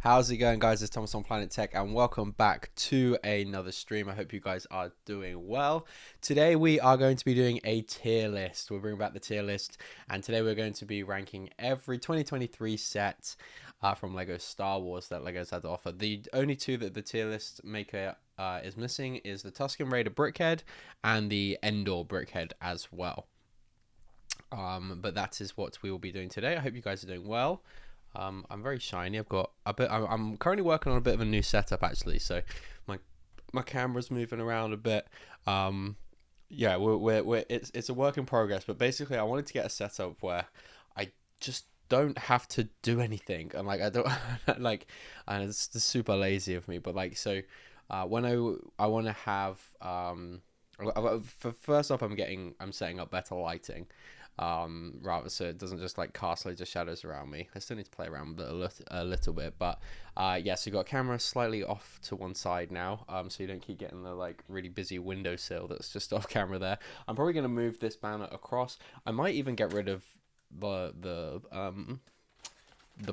How's it going, guys? It's Thomas on Planet Tech and welcome back to another stream. I hope you guys are doing well. Today we are going to be doing a tier list. We'll bring back the tier list, and today we're going to be ranking every 2023 set from Lego Star Wars that Lego's had to offer. The only two that the tier list maker is missing is the Tusken Raider Brickhead and the Endor Brickhead as well. But that is what we will be doing today. I hope you guys are doing well. I'm very shiny. I've got a bit. I'm currently working on a bit of a new setup actually, so my camera's moving around a bit. Yeah, it's a work in progress. But basically, I wanted to get a setup where I just don't have to do anything, and like I don't like, and it's just super lazy of me. But like, so when I want to have first off, I'm setting up better lighting. Rather so it doesn't just like cast loads of shadows around me. I still need to play around with it a little bit, but yeah, so you got a camera slightly off to one side now, so you don't keep getting the like really busy windowsill that's just off camera there. I'm probably going to move this banner across. I might even get rid of the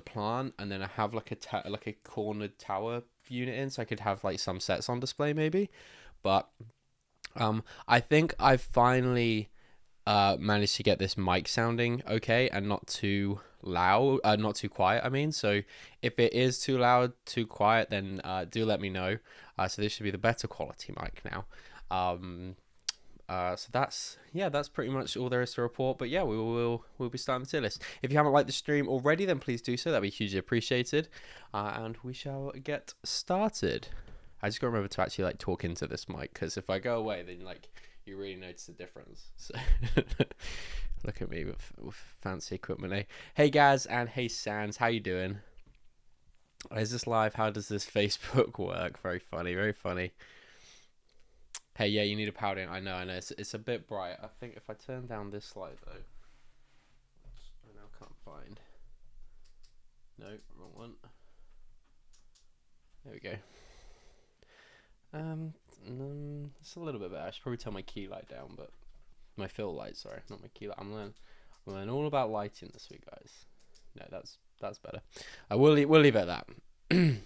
plant, and then I have like a cornered tower unit in, so I could have like some sets on display maybe. But I think I finally managed to get this mic sounding okay and not too loud, not too quiet, I mean. So if it is too loud, too quiet, then do let me know. So this should be the better quality mic now. So that's pretty much all there is to report. But yeah, we'll be starting the tier list. If you haven't liked the stream already, then please do so. That'd be hugely appreciated. And we shall get started. I just gotta remember to actually like talk into this mic, because if I go away, then like you really notice the difference. So look at me with fancy equipment, eh? Hey guys, and hey Sans, how you doing? Is this live? How does this Facebook work? Very funny, very funny. Hey, yeah, you need a powder. I know. It's a bit bright. I think if I turn down this light though, I now can't find. No, wrong one. There we go. It's a little bit better. I should probably turn my key light down, but my fill light, sorry, not my key light. I'm learning all about lighting this week, guys. No, that's better. We'll leave it at that.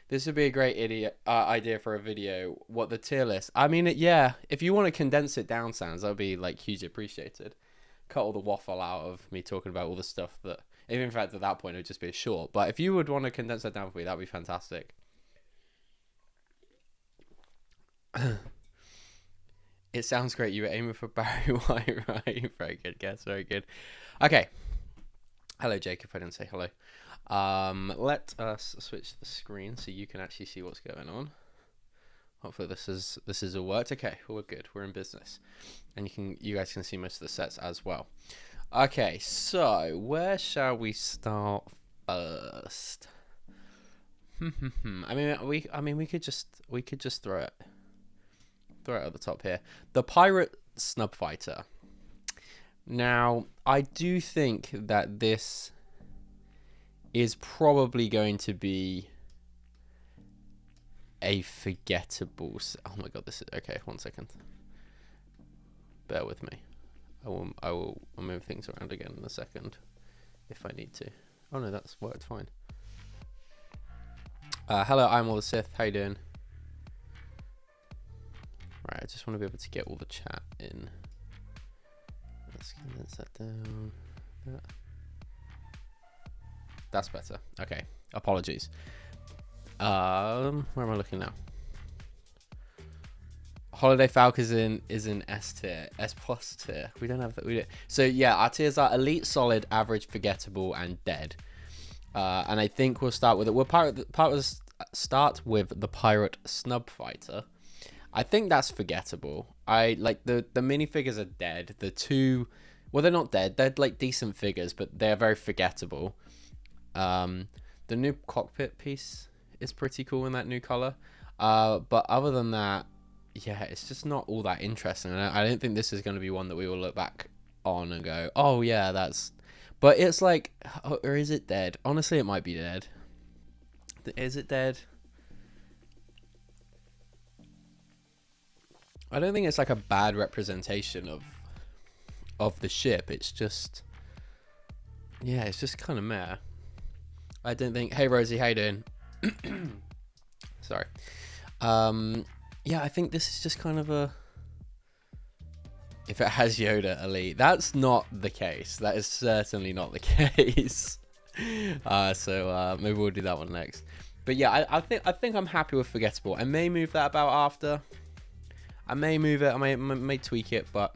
This would be a great idea for a video. What the tier list? I mean, yeah. If you want to condense it down, Sans, that would be like hugely appreciated. Cut all the waffle out of me talking about all the stuff that, if in fact at that point it would just be a short. But if you would want to condense that down for me, that'd be fantastic. It sounds great. You were aiming for Barry White, right? Very good guess. Very good. Okay. Hello, Jake. If I didn't say hello. Let us switch the screen so you can actually see what's going on. Hopefully this is all worked. Okay, we're good. We're in business, and you guys can see most of the sets as well. Okay, so where shall we start first? I mean we could just throw it at the top here. The Pirate Snub Fighter. Now, I do think that this is probably going to be a forgettable. Oh my god, this is okay. 1 second. Bear with me. I will move things around again in a second if I need to. Oh no, that's worked fine. Hello, I'm all the Sith. How you doing? Right, I just want to be able to get all the chat in. Let's condense that down. That's better. Okay, apologies. Where am I looking now? Holiday Falcon is in S tier, S plus tier. We don't have that. So yeah, our tiers are elite, solid, average, forgettable, and dead. And I think we'll start with it. We'll start with the Pirate Snub Fighter. I think that's forgettable. I like the minifigures are dead. The two, well, they're not dead. They're like decent figures, but they're very forgettable. The new cockpit piece is pretty cool in that new color. But other than that, yeah, it's just not all that interesting. And I don't think this is going to be one that we will look back on and go, oh yeah, that's. But it's like, or is it dead? Honestly, it might be dead. Is it dead? I don't think it's like a bad representation of the ship. It's just, yeah, it's just kind of meh. I don't think. Hey Rosie, how you doing? Sorry. Yeah, I think this is just kind of a. If it has Yoda Elite, that's not the case. That is certainly not the case. So maybe we'll do that one next. But yeah, I think I'm happy with Forgettable. I may move that about after. I may move it. I may tweak it, but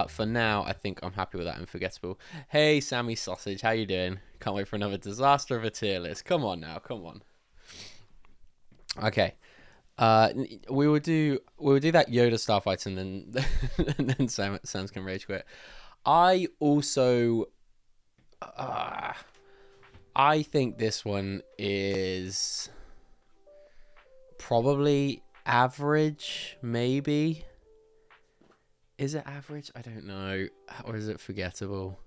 for now, I think I'm happy with that and Forgettable. Hey, Sammy Sausage, how you doing? Can't wait for another disaster of a tier list. Come on now, come on. Okay. We will do that Yoda Starfighter and then and then Sam's can rage quit. I also I think this one is probably average, maybe. Is it average? I don't know. Or is it Forgettable?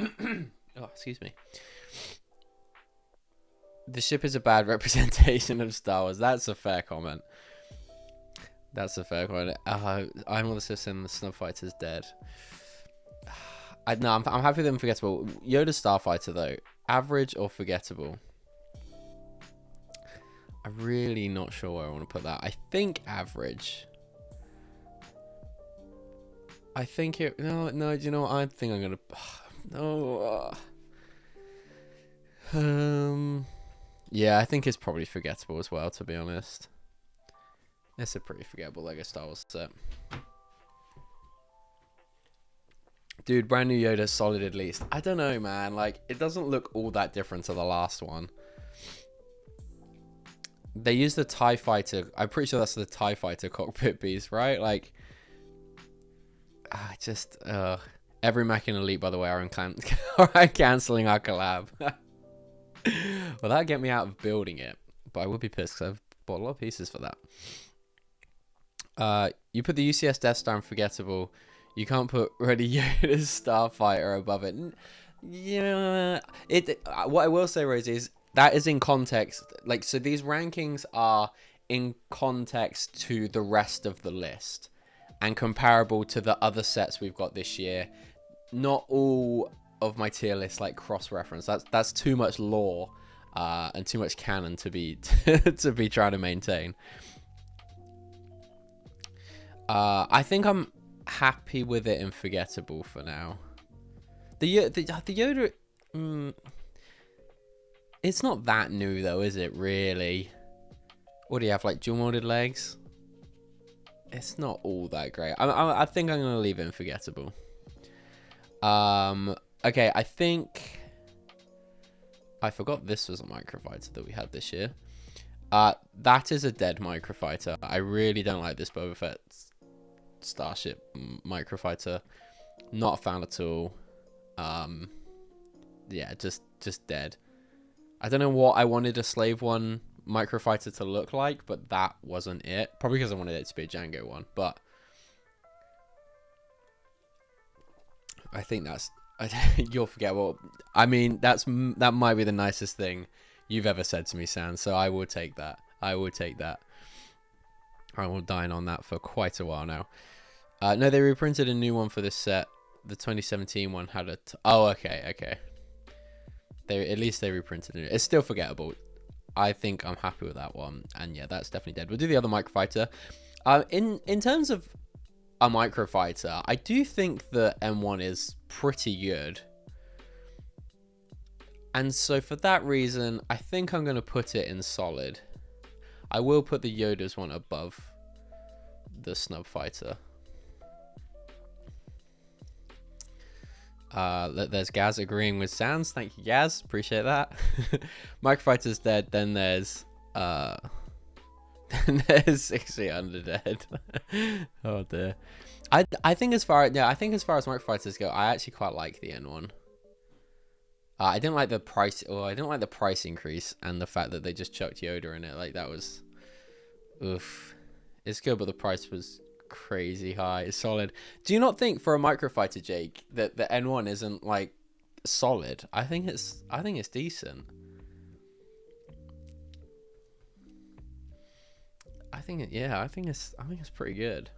Oh, excuse me. The ship is a bad representation of Star Wars. That's a fair comment. That's a fair comment. I'm also saying the Snub Fighter's dead. I'm happy with them Forgettable. Yoda Starfighter though, average or Forgettable? I'm really not sure where I want to put that. I think average. I think it. No. Do you know what? I think I'm gonna. No. Yeah, I think it's probably Forgettable as well, to be honest. It's a pretty forgettable Lego Star Wars set. Dude, brand new Yoda, solid at least. I don't know, man. Like, it doesn't look all that different to the last one. They use the TIE Fighter. I'm pretty sure that's the TIE Fighter cockpit piece, right? Like, every Mac in Elite, by the way, are cancelling our collab. Well, that'd get me out of building it, but I would be pissed because I've bought a lot of pieces for that. You put the UCS Death Star in Forgettable. You can't put Ready Yoda's Starfighter above it. Yeah, what I will say, Rosie, is that is in context. Like, so these rankings are in context to the rest of the list and comparable to the other sets we've got this year. Not all of my tier list like cross-reference. That's too much lore and too much canon to be to be trying to maintain. I think I'm happy with it and Forgettable for now. The Yoda, it's not that new though, is it really? What do you have, like dual molded legs? It's not all that great. I think I'm gonna leave it in Forgettable. Okay, I think I forgot this was a microfighter that we had this year. That is a dead microfighter. I really don't like this Boba Fett Starship microfighter. Not a fan at all. Yeah, just dead. I don't know what I wanted a Slave One microfighter to look like, but that wasn't it. Probably because I wanted it to be a Django one, but I think that's you'll forget what I mean. That might be the nicest thing you've ever said to me, San. So I will take that. I will dine on that for quite a while now. No, they reprinted a new one for this set. The 2017 one had a okay. At least they reprinted it. It's still forgettable. I think I'm happy with that one. And yeah, that's definitely dead. We'll do the other microfighter. In terms of a microfighter, I do think the M1 is pretty good. And so for that reason, I think I'm going to put it in solid. I will put the Yoda's one above the Snub Fighter. There's Gaz agreeing with Sans. Thank you, Gaz. Appreciate that. Microfighter's dead. Then there's 60 under dead. Oh dear. I think as far as microfighters go, I actually quite like the N1. I didn't like the price. Oh, I didn't like the price increase and the fact that they just chucked Yoda in it. Like that was, oof. It's good, but the price was crazy high. It's solid. Do you not think for a microfighter, Jake, that the N1 isn't like solid? I think it's decent. I think it's pretty good.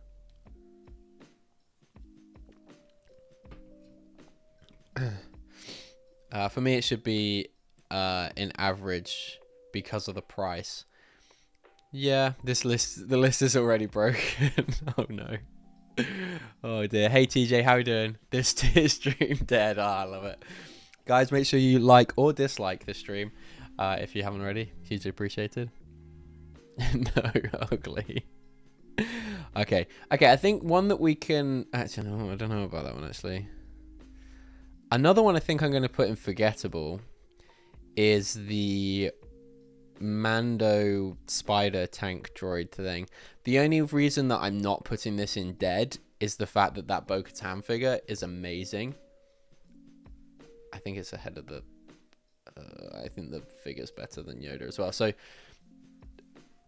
For me, it should be in average because of the price. Yeah, the list is already broken. Oh no. Oh dear. Hey TJ, how you doing? This tier stream dead. Oh, I love it. Guys, make sure you like or dislike this stream if you haven't already. Hugely appreciated. No, ugly. Okay, I think one that we can... Actually, no, I don't know about that one, actually. Another one I think I'm going to put in forgettable is the Mando spider tank droid thing. The only reason that I'm not putting this in dead is the fact that that Bo-Katan figure is amazing. I think it's ahead of the... I think the figure's better than Yoda as well. So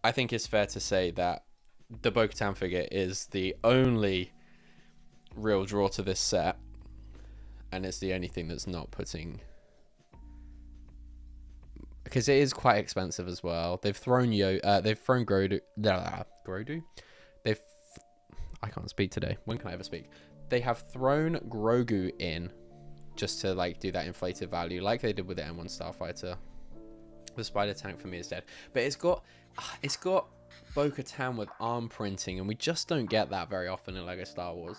I think it's fair to say that the Bo-Katan figure is the only real draw to this set, and it's the only thing that's not putting... Because it is quite expensive as well. They've thrown they've thrown Grodu. Grodu? I can't speak today. When can I ever speak? They have thrown Grogu in just to like do that inflated value, like they did with the M1 Starfighter. The spider tank for me is dead, but it's got Bo-Katan with arm printing, and we just don't get that very often in Lego Star Wars.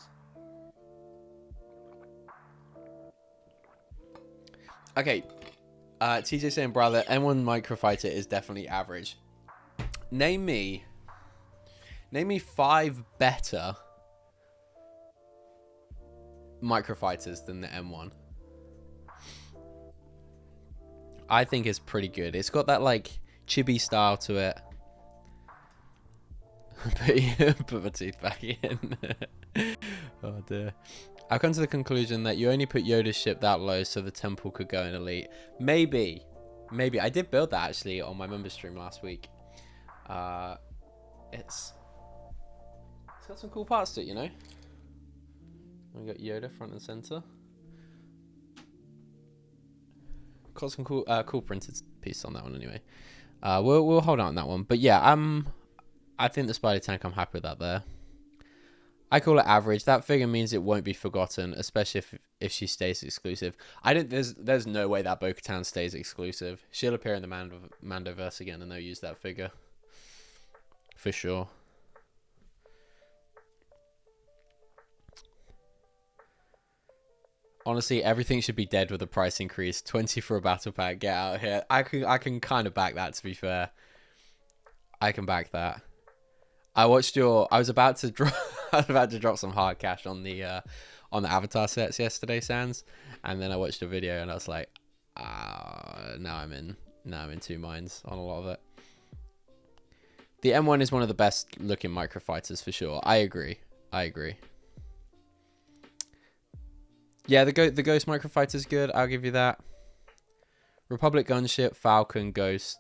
Okay. TJ saying, brother, M1 Microfighter is definitely average. Name me 5 better Microfighters than the M1. I think it's pretty good. It's got that like chibi style to it. Put my teeth back in. Oh dear. I've come to the conclusion that you only put Yoda's ship that low so the temple could go in elite. Maybe. I did build that actually on my member stream last week. It's got some cool parts to it, you know. We got Yoda front and center. Got some cool printed piece on that one anyway. We'll hold on that one. But yeah, I think the spider tank, I'm happy with that there. I call it average. That figure means it won't be forgotten, especially if she stays exclusive. There's no way that Bo-Katan stays exclusive. She'll appear in the Mandoverse again, and they'll use that figure for sure. Honestly, everything should be dead with a price increase. 20 for a battle pack. Get out of here. I can kind of back that, to be fair. I can back that. I was about to drop some hard cash on the Avatar sets yesterday, Sans, and then I watched a video and I was like, now I'm in two minds on a lot of it. The M1 is one of the best looking microfighters for sure. I agree. Yeah, the Ghost microfighter is good. I'll give you that. Republic gunship, Falcon, Ghost,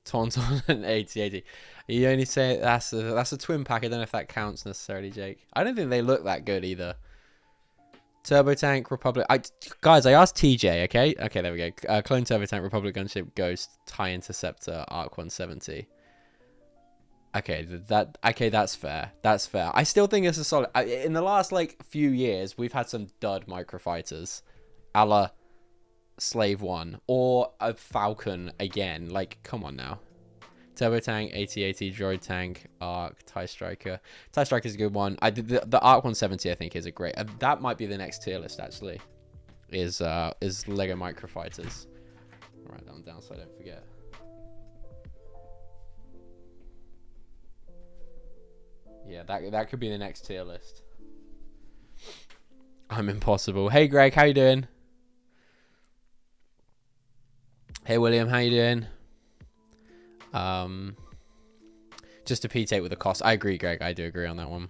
Tauntaun, and AT-AT. You only say that's a twin pack. I don't know if that counts necessarily, Jake. I don't think they look that good either. Turbo Tank, Republic. Guys, I asked TJ. Okay, there we go. Clone Turbo Tank, Republic gunship, Ghost, TIE Interceptor, Arc 170. Okay, that's fair. That's fair. I still think it's a solid. In the last like few years, we've had some dud microfighters, a la Slave 1 or a Falcon again. Like, come on now. Turbo Tank, AT-AT, Droid Tank, Arc, TIE Striker. TIE Striker is a good one. I did the Arc 170. I think is a great. That might be the next tier list actually. Is Lego microfighters. Write that one down so I don't forget. Yeah, that could be the next tier list. I'm impossible. Hey Greg, how you doing? Hey William, how you doing? Just a P-tape with the cost. I agree, Greg. I do agree on that one.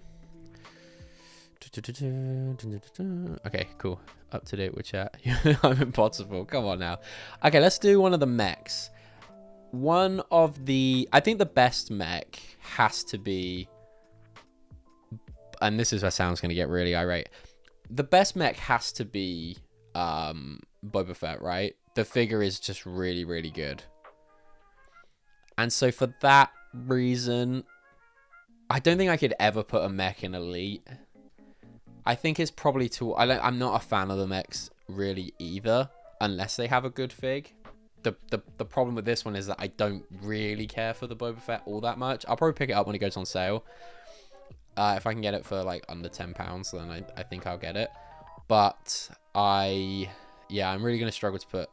Okay, cool. Up to date with chat. I'm impossible. Come on now. Okay, let's do one of the mechs. I think the best mech has to be, and this is where Sam's going to get really irate. The best mech has to be Boba Fett, right? The figure is just really, really good. And so for that reason, I don't think I could ever put a mech in Elite. I think it's probably too... I'm not a fan of the mechs really either. unless they have a good fig. The problem with this one is that I don't really care for the Boba Fett all that much. I'll probably pick it up when it goes on sale. If I can get it for like under £10, then I think I'll get it. But I'm really going to struggle to put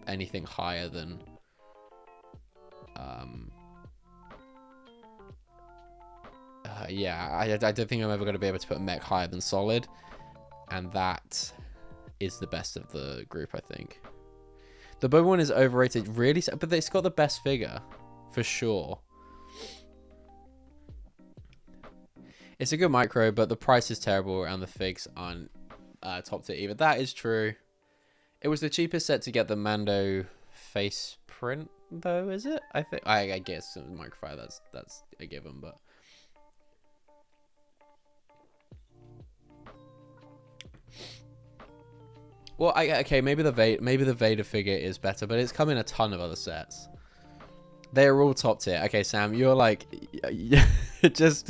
anything higher than I don't think I'm ever going to be able to put mech higher than solid, and that is the best of the group, I think. The Boba one is overrated, really, but it's got the best figure for sure. It's a good micro, but the price is terrible and the figs aren't top tier either. That is true. It was the cheapest set to get the Mando face print, though, is it? I guess microfire, that's a given, but well, okay, maybe the Vader figure is better, but it's come in a ton of other sets. They are all top tier. Okay, Sam, you're like, just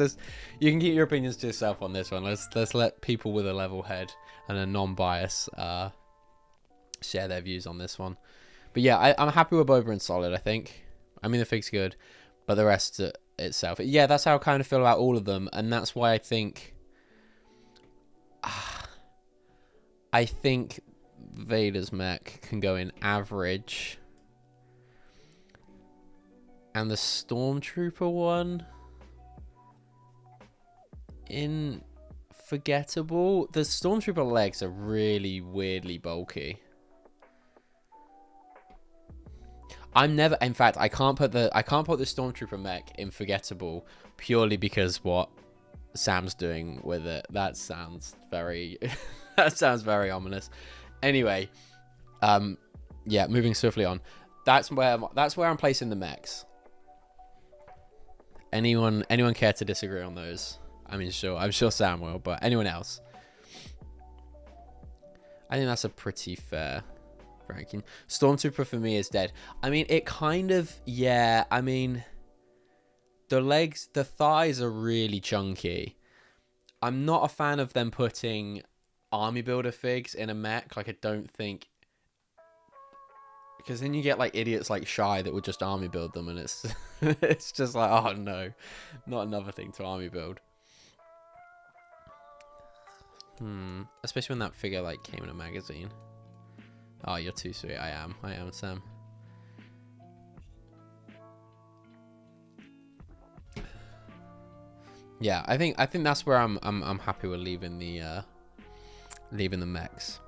you can keep your opinions to yourself on this one. Let's let people with a level head and a non-bias share their views on this one. But yeah, I'm happy with Boba and Solid. I think. I mean, the fig's good, but the rest itself, yeah, that's how I kind of feel about all of them, and that's why I think. I think Vader's mech can go in average, and the Stormtrooper one in forgettable. The Stormtrooper legs are really weirdly bulky. In fact, I can't put the Stormtrooper mech in forgettable purely because what Sam's doing with it. That sounds very that sounds very ominous. Anyway, yeah, moving swiftly on. That's where I'm placing the mechs. Anyone care to disagree on those? I mean, sure, I'm sure Sam will, but anyone else? I think that's a pretty fair ranking. Stormtrooper for me is dead. I mean, it kind of, yeah, I mean, the thighs are really chunky. I'm not a fan of them putting army builder figs in a mech. Like, I don't think, because then you get like idiots like Shy that would just army build them, and it's it's just like, oh no, not another thing to army build. Especially when that figure like came in a magazine. Oh, you're too sweet. I am Sam. Yeah, I think that's where I'm happy with leaving the mechs.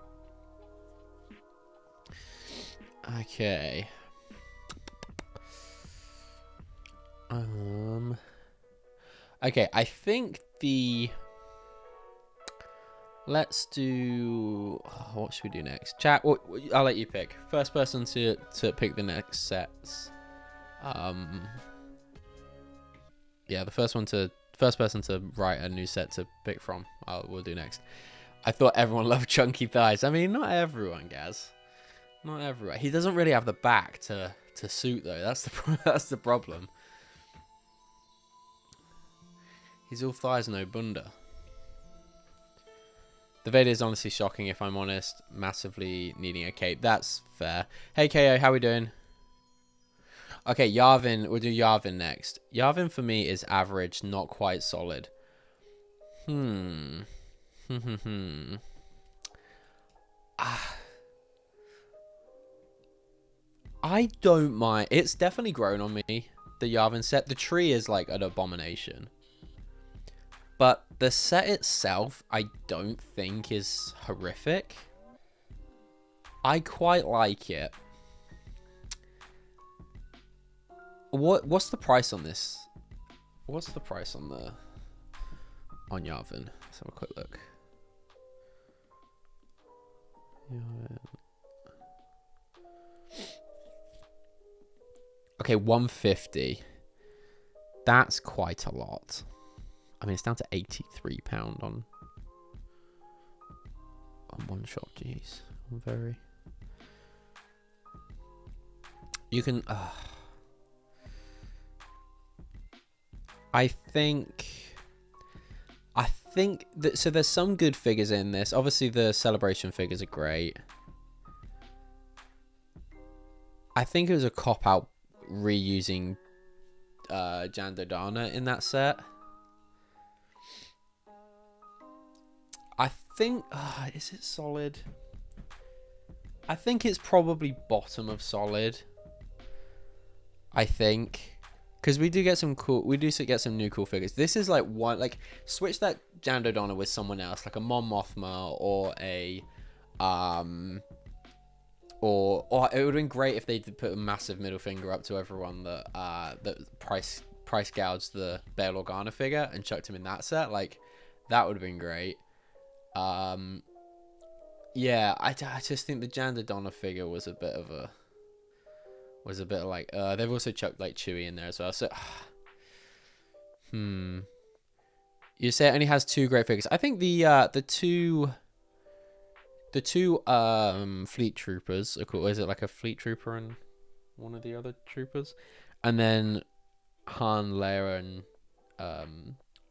Okay. Okay, I think let's do, what should we do next? Chat, I'll let you pick. First person to pick the next sets. Yeah, the first person to write a new set to pick from. We'll do next. I thought everyone loved chunky thighs. I mean, not everyone, Gaz. Not everyone. He doesn't really have the back to suit though. That's the problem. He's all thighs, no bunda. The Vader is honestly shocking, if I'm honest. Massively needing a cape. That's fair. Hey, KO, how we doing? Okay, Yavin. We'll do Yavin next. Yavin for me is average, not quite solid. I don't mind. It's definitely grown on me, the Yavin set. The tree is like an abomination. But the set itself, I don't think is horrific. I quite like it. What's the price on this? What's the price on Yavin? Let's have a quick look. Okay, 150. That's quite a lot. I mean, it's down to £83 on one shop. Jeez, very. You can. I think that, so there's some good figures in this. Obviously, the celebration figures are great. I think it was a cop out reusing Jandodana in that set. I think is it solid? I think it's probably bottom of solid. I think, because we do get some new cool figures. This is like one, like, switch that Jandodana with someone else, like a Mon Mothma or a or it would have been great if they did put a massive middle finger up to everyone that price gouged the Bail Organa figure and chucked him in that set. Like, that would have been great. Yeah, I just think the Jandodana figure was a bit of like, they've also chucked like Chewie in there as well. So, you say it only has 2 great figures. I think the two fleet troopers are cool. Is it like a fleet trooper and one of the other troopers? And then Han, Leia, and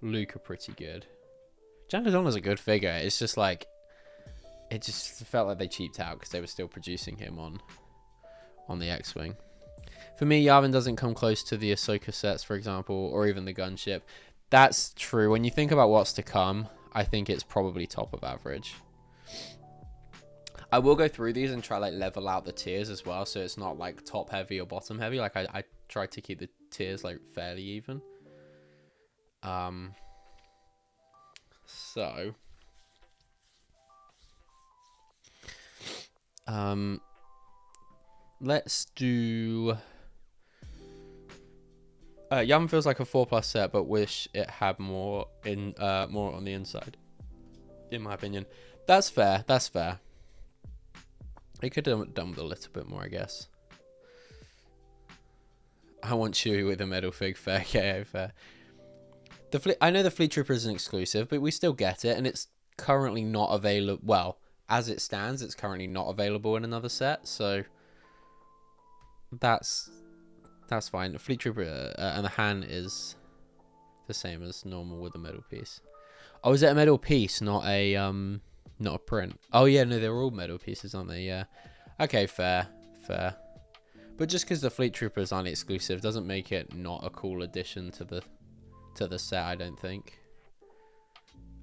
Luke are pretty good. Jandodana's a good figure. It's just like, it just felt like they cheaped out because they were still producing him on the X-Wing. For me, Yavin doesn't come close to the Ahsoka sets, for example, or even the gunship. That's true. When you think about what's to come, I think it's probably top of average. I will go through these and try like level out the tiers as well, so it's not like top heavy or bottom heavy. Like I try to keep the tiers like fairly even. So let's do Yum feels like a 4+ set, but wish it had more on the inside, in my opinion. That's fair. It could have done with a little bit more, I guess. I want Chewie with a metal fig. Fair, KO, fair. I know the Fleet Trooper isn't exclusive, but we still get it, and it's currently not available. Well, as it stands, it's currently not available in another set, so that's fine. The Fleet Trooper and the Han is the same as normal with the metal piece. Oh, is it a metal piece, not a print? Oh yeah, no, they're all metal pieces, aren't they? Yeah. Okay, fair. But just because the Fleet Troopers aren't exclusive doesn't make it not a cool addition to the set, I don't think.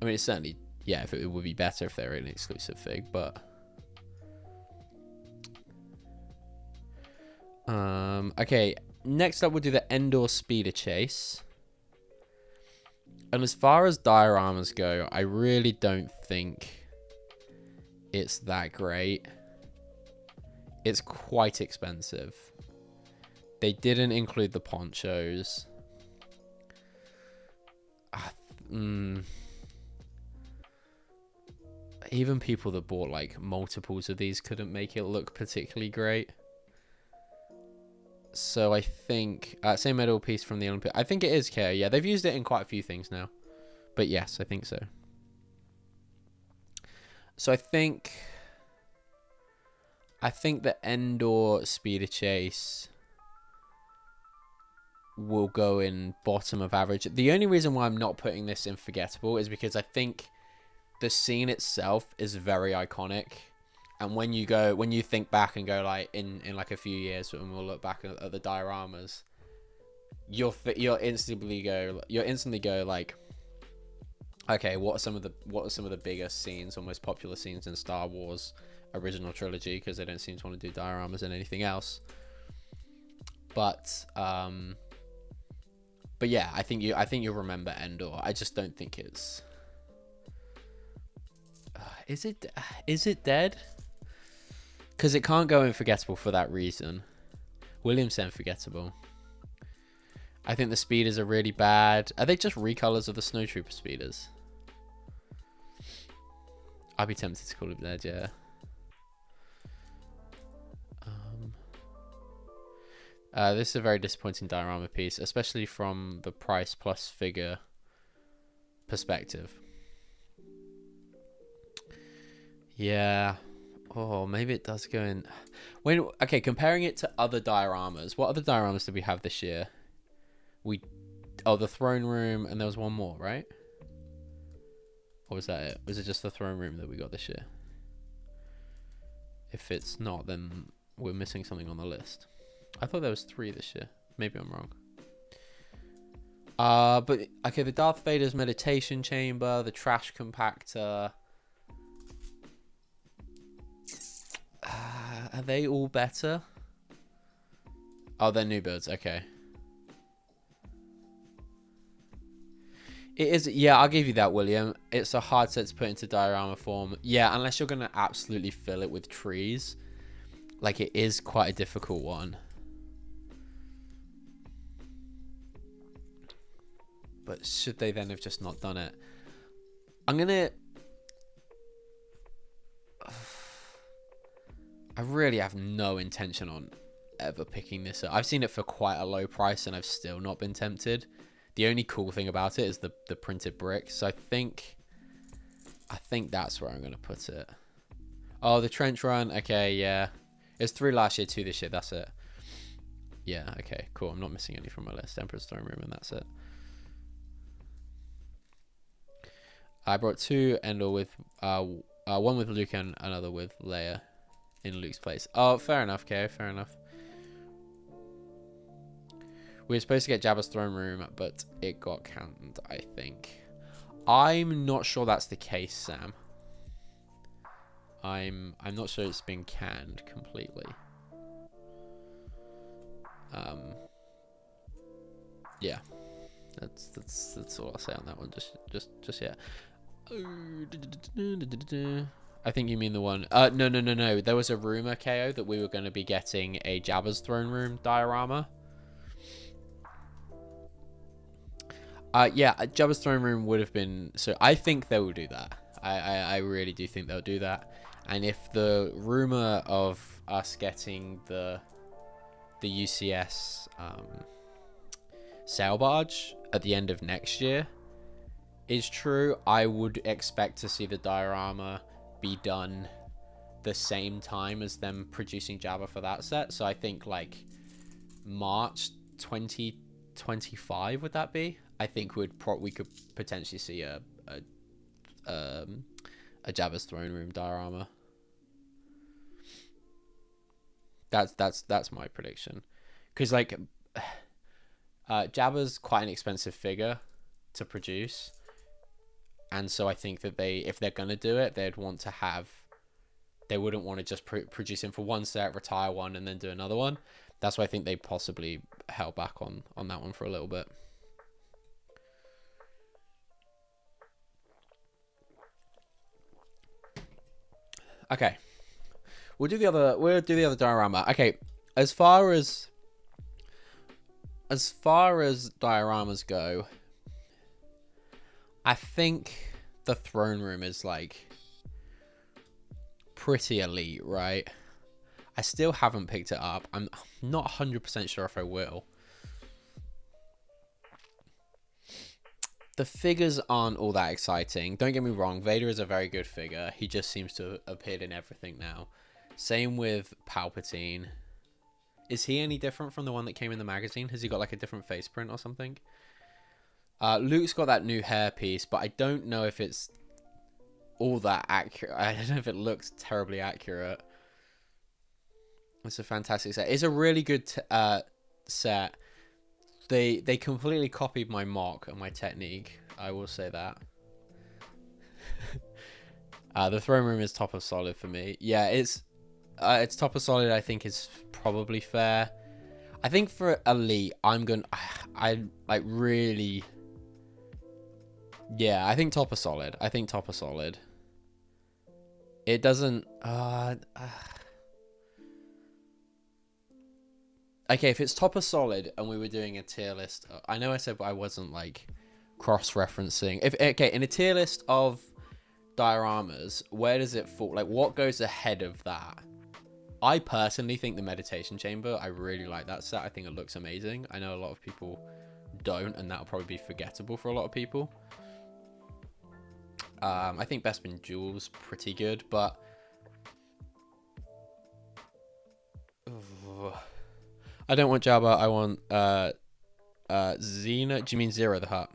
I mean, it's certainly, yeah, if it would be better if they were an exclusive fig, but okay, next up we'll do the Endor Speeder Chase. And as far as dioramas go, I really don't think it's that great. It's quite expensive. They didn't include the ponchos. Even people that bought like multiples of these couldn't make it look particularly great. So I think same metal piece from the Olympic. I think it is KO. Yeah, they've used it in quite a few things now. But yes, I think so. So I think the Endor Speeder Chase will go in bottom of average. The only reason why I'm not putting this in forgettable is because I think the scene itself is very iconic. And when you think back and go like in like a few years, when we'll look back at the dioramas, you'll instantly go like, okay, what are some of the biggest scenes or most popular scenes in Star Wars original trilogy, because they don't seem to want to do dioramas and anything else. But yeah, I think you'll remember Endor. I just don't think it's is it dead? Because it can't go in forgettable for that reason. William said forgettable. I think the speeders are really bad. Are they just recolors of the Snowtrooper speeders? I'd be tempted to call it dead, yeah. This is a very disappointing diorama piece, especially from the price plus figure perspective. Yeah. Oh, maybe it does go in. Okay, comparing it to other dioramas. What other dioramas did we have this year? The throne room, and there was one more, right? Or was that it? Was it just the throne room that we got this year? If it's not, then we're missing something on the list. I thought there was 3 this year. Maybe I'm wrong. But okay, the Darth Vader's meditation chamber, the trash compactor. Are they all better? Oh, they're new builds. Okay. It is, yeah, I'll give you that, William. It's a hard set to put into diorama form. Yeah, unless you're going to absolutely fill it with trees. Like, it is quite a difficult one. But should they then have just not done it? I'm going to... I really have no intention on ever picking this up. I've seen it for quite a low price and I've still not been tempted. The only cool thing about it is the printed brick. So I think that's where I'm going to put it. Oh, the trench run. Okay, yeah. It's 3 last year, 2 this year. That's it. Yeah, okay, cool. I'm not missing any from my list. Emperor's Throne Room, and that's it. I brought 2 Endor with one with Luke and another with Leia in Luke's place. Oh, fair enough, Ko. Fair enough. We were supposed to get Jabba's throne room, but it got canned, I think. I'm not sure that's the case, Sam. I'm not sure it's been canned completely. Yeah. That's all I'll say on that one. Just yeah. I think you mean the one. No. There was a rumor, KO, that we were going to be getting a Jabba's throne room diorama. Yeah, Jabba's throne room would have been. So I think they will do that. I really do think they'll do that. And if the rumor of us getting the UCS sail barge at the end of next year is true, I would expect to see the diorama be done the same time as them producing Jabba for that set. So I think like March 2025 would that be? I think we could potentially see a Jabba's throne room diorama. That's my prediction, because like Jabba's quite an expensive figure to produce, and so I think that if they're gonna do it, they wouldn't want to just produce him for one set, retire one, and then do another one. That's why I think they possibly held back on that one for a little bit. Okay, we'll do the other diorama. Okay, as far as dioramas go, I think the throne room is like pretty elite, right? I still haven't picked it up. I'm not 100% sure if I will. The figures aren't all that exciting. Don't get me wrong, Vader is a very good figure. He just seems to have appeared in everything now. Same with Palpatine. Is he any different from the one that came in the magazine? Has he got like a different face print or something? Luke's got that new hairpiece, but I don't know if it's all that accurate. I don't know if it looks terribly accurate. It's a fantastic set. It's a really good set. They completely copied my mock and my technique. I will say that. The throne room is top of solid for me. Yeah, it's top of solid. I think is probably fair. I think for elite, I like really. Yeah, I think top of solid. It doesn't. Okay, if it's top of solid and we were doing a tier list, I know I said I wasn't like cross-referencing. Okay, in a tier list of dioramas, where does it fall? Like, what goes ahead of that? I personally think the meditation chamber. I really like that set. I think it looks amazing. I know a lot of people don't, and that'll probably be forgettable for a lot of people. I think Bespin Jewel's pretty good, but I don't want Jabba. I want Xena. Do you mean Zero the Hutt?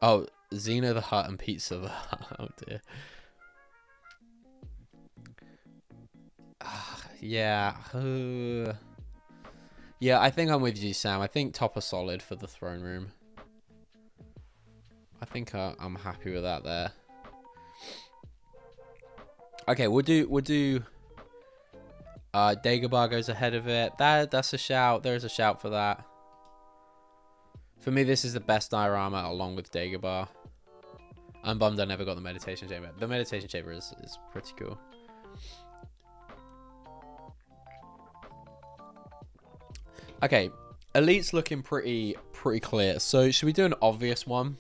Oh, Xena the Hutt and Pizza the Hutt. Oh dear. Yeah. Yeah, I think I'm with you, Sam. I think top are solid for the throne room. I think I'm happy with that there. Okay, we'll do Dagobah goes ahead of it. That's a shout. There is a shout for that. For me, this is the best diorama along with Dagobah. I'm bummed I never got the meditation chamber. The meditation chamber is pretty cool. Okay, Elite's looking pretty clear. So should we do an obvious one?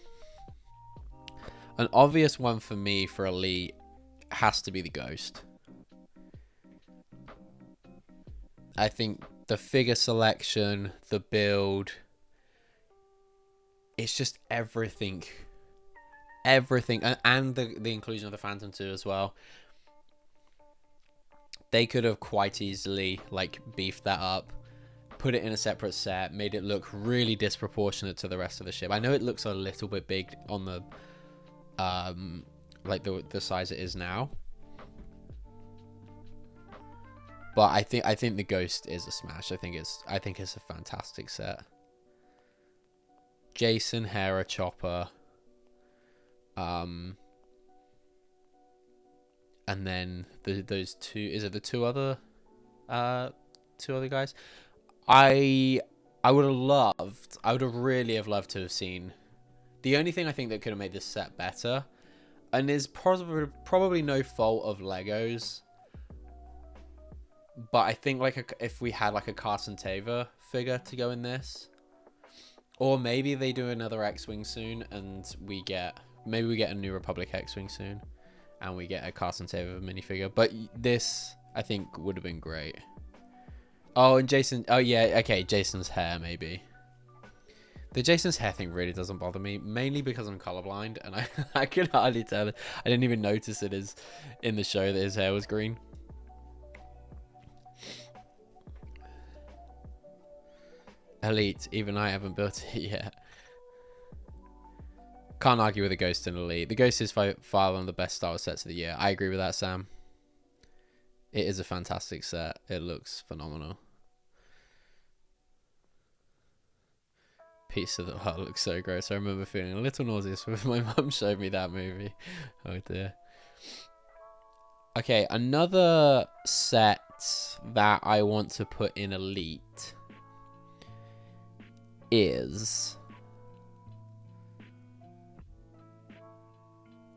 An obvious one for me for Elite has to be the Ghost. I think the figure selection, the build, it's just everything. Everything. And the inclusion of the Phantom 2 as well. They could have quite easily, like, beefed that up. Put it in a separate set. Made it look really disproportionate to the rest of the ship. I know it looks a little bit big on the... like the size it is now. But I think the Ghost is a smash. I think it's a fantastic set. Jason, Hera, Chopper. And then those two, is it the two other guys? I would have really loved to have seen. The only thing I think that could have made this set better, and is probably no fault of Legos, but I think like if we had like a Carson Tava figure to go in this, or maybe they do another X-Wing soon, and maybe we get a New Republic X-Wing soon, and we get a Carson Tava minifigure. But this I think would have been great. Oh, and Jason. Oh yeah, okay. Jason's hair maybe. The Jason's hair thing really doesn't bother me, mainly because I'm colorblind, and I could hardly tell. I didn't even notice it is in the show that his hair was green. Elite, even I haven't built it yet. Can't argue with the Ghost in Elite. The Ghost is far one of the best Star Wars sets of the year. I agree with that, Sam. It is a fantastic set. It looks phenomenal. Piece of the heart looks so gross. I remember feeling a little nauseous when my mum showed me that movie. Oh dear. Okay, another set that I want to put in Elite is...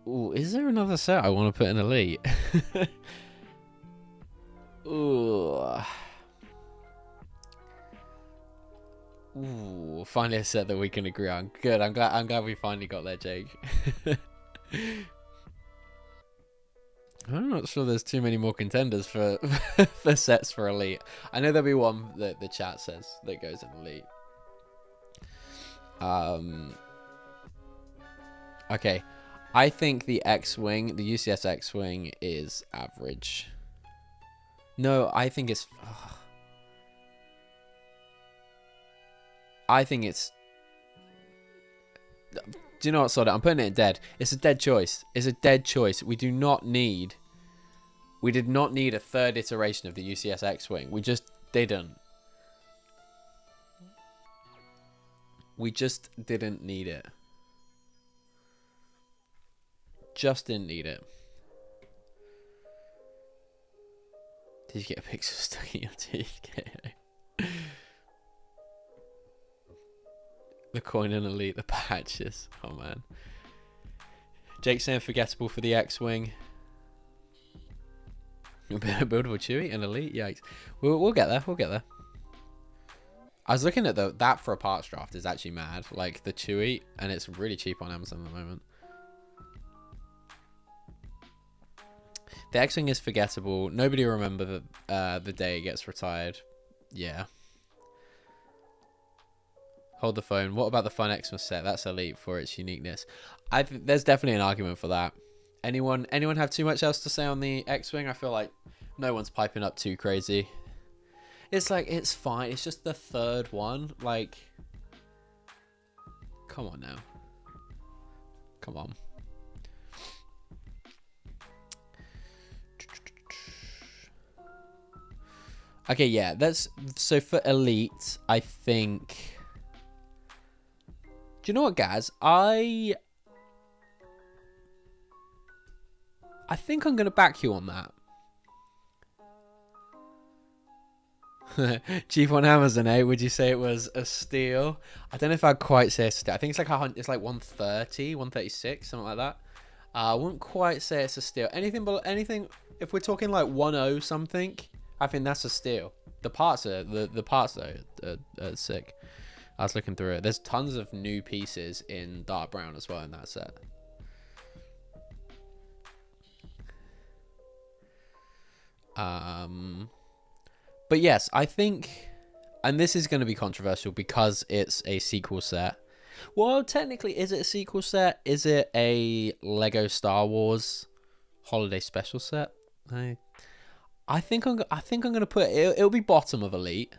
Ooh, is there another set I want to put in Elite? Ooh. Ooh, finally a set that we can agree on. Good. I'm glad we finally got there, Jake. I'm not sure there's too many more contenders for for sets for Elite. I know there'll be one that the chat says that goes in Elite. Okay. I think the X-Wing, the UCS X-Wing is average. No, I think it's... I think it's... Do you know what, Soda? I'm putting it in dead. It's a dead choice. It's a dead choice. We did not need a third iteration of the UCS X-Wing. We just didn't. We just didn't need it. Just didn't need it. Did you get a picture stuck in your teeth? The coin and Elite, the patches. Oh man. Jake saying forgettable for the X-Wing. Buildable Chewie and Elite. Yikes. We'll get there. We'll get there. I was looking at that for a parts draft is actually mad. Like the Chewie, and it's really cheap on Amazon at the moment. The X-Wing is forgettable. Nobody will remember the day it gets retired. Yeah. Hold the phone. What about the Fun Xmas set? That's Elite for its uniqueness. There's definitely an argument for that. Anyone have too much else to say on the X-Wing? I feel like no one's piping up too crazy. It's like, it's fine. It's just the third one. Like, come on now. Come on. Okay, yeah, that's so for elite, I think. Do you know what, Gaz? I think I'm gonna back you on that. Cheap on Amazon, eh? Would you say it was a steal? I don't know if I'd quite say a steal. I think it's like it's like 130, 136, something like that. I wouldn't quite say it's a steal. Anything but anything, if we're talking like 10 something, I think that's a steal. The parts are the parts though are sick. I was looking through it. There's tons of new pieces in dark brown as well in that set. But yes, I think, and this is going to be controversial because it's a sequel set. Well, technically, is it a sequel set? Is it a Lego Star Wars holiday special set? I think I'm going to put it. It'll be bottom of elite.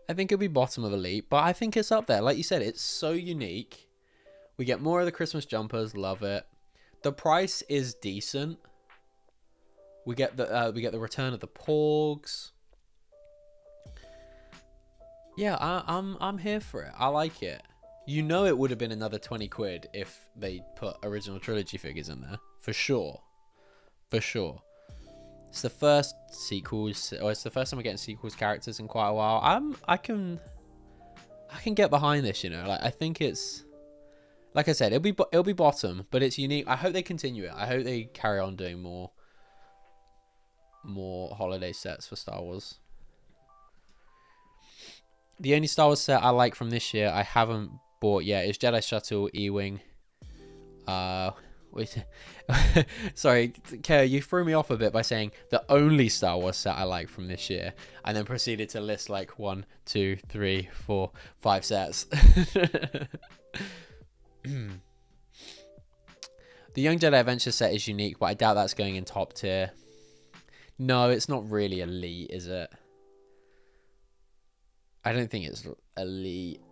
I think it'll be bottom of elite, but I think it's up there. Like you said, it's so unique. We get more of the Christmas jumpers. Love it. The price is decent. We get the return of the Porgs. Yeah, I'm here for it. I like it. You know, it would have been another 20 quid if they put original trilogy figures in there, for sure, for sure. It's the first sequels, or it's the first time we're getting sequels characters in quite a while. I can get behind this. You know, like I think it's, like I said, it'll be bottom, but it's unique. I hope they continue it. I hope they carry on doing more holiday sets for Star Wars. The only Star Wars set I like from this year I haven't bought yet is Jedi Shuttle E-Wing. Wait, sorry, Kara, you threw me off a bit by saying the only Star Wars set I like from this year, and then proceeded to list like 1, 2, 3, 4, 5 sets. The Young Jedi Adventure set is unique, but I doubt that's going in top tier. No, it's not really elite, is it? I don't think it's elite.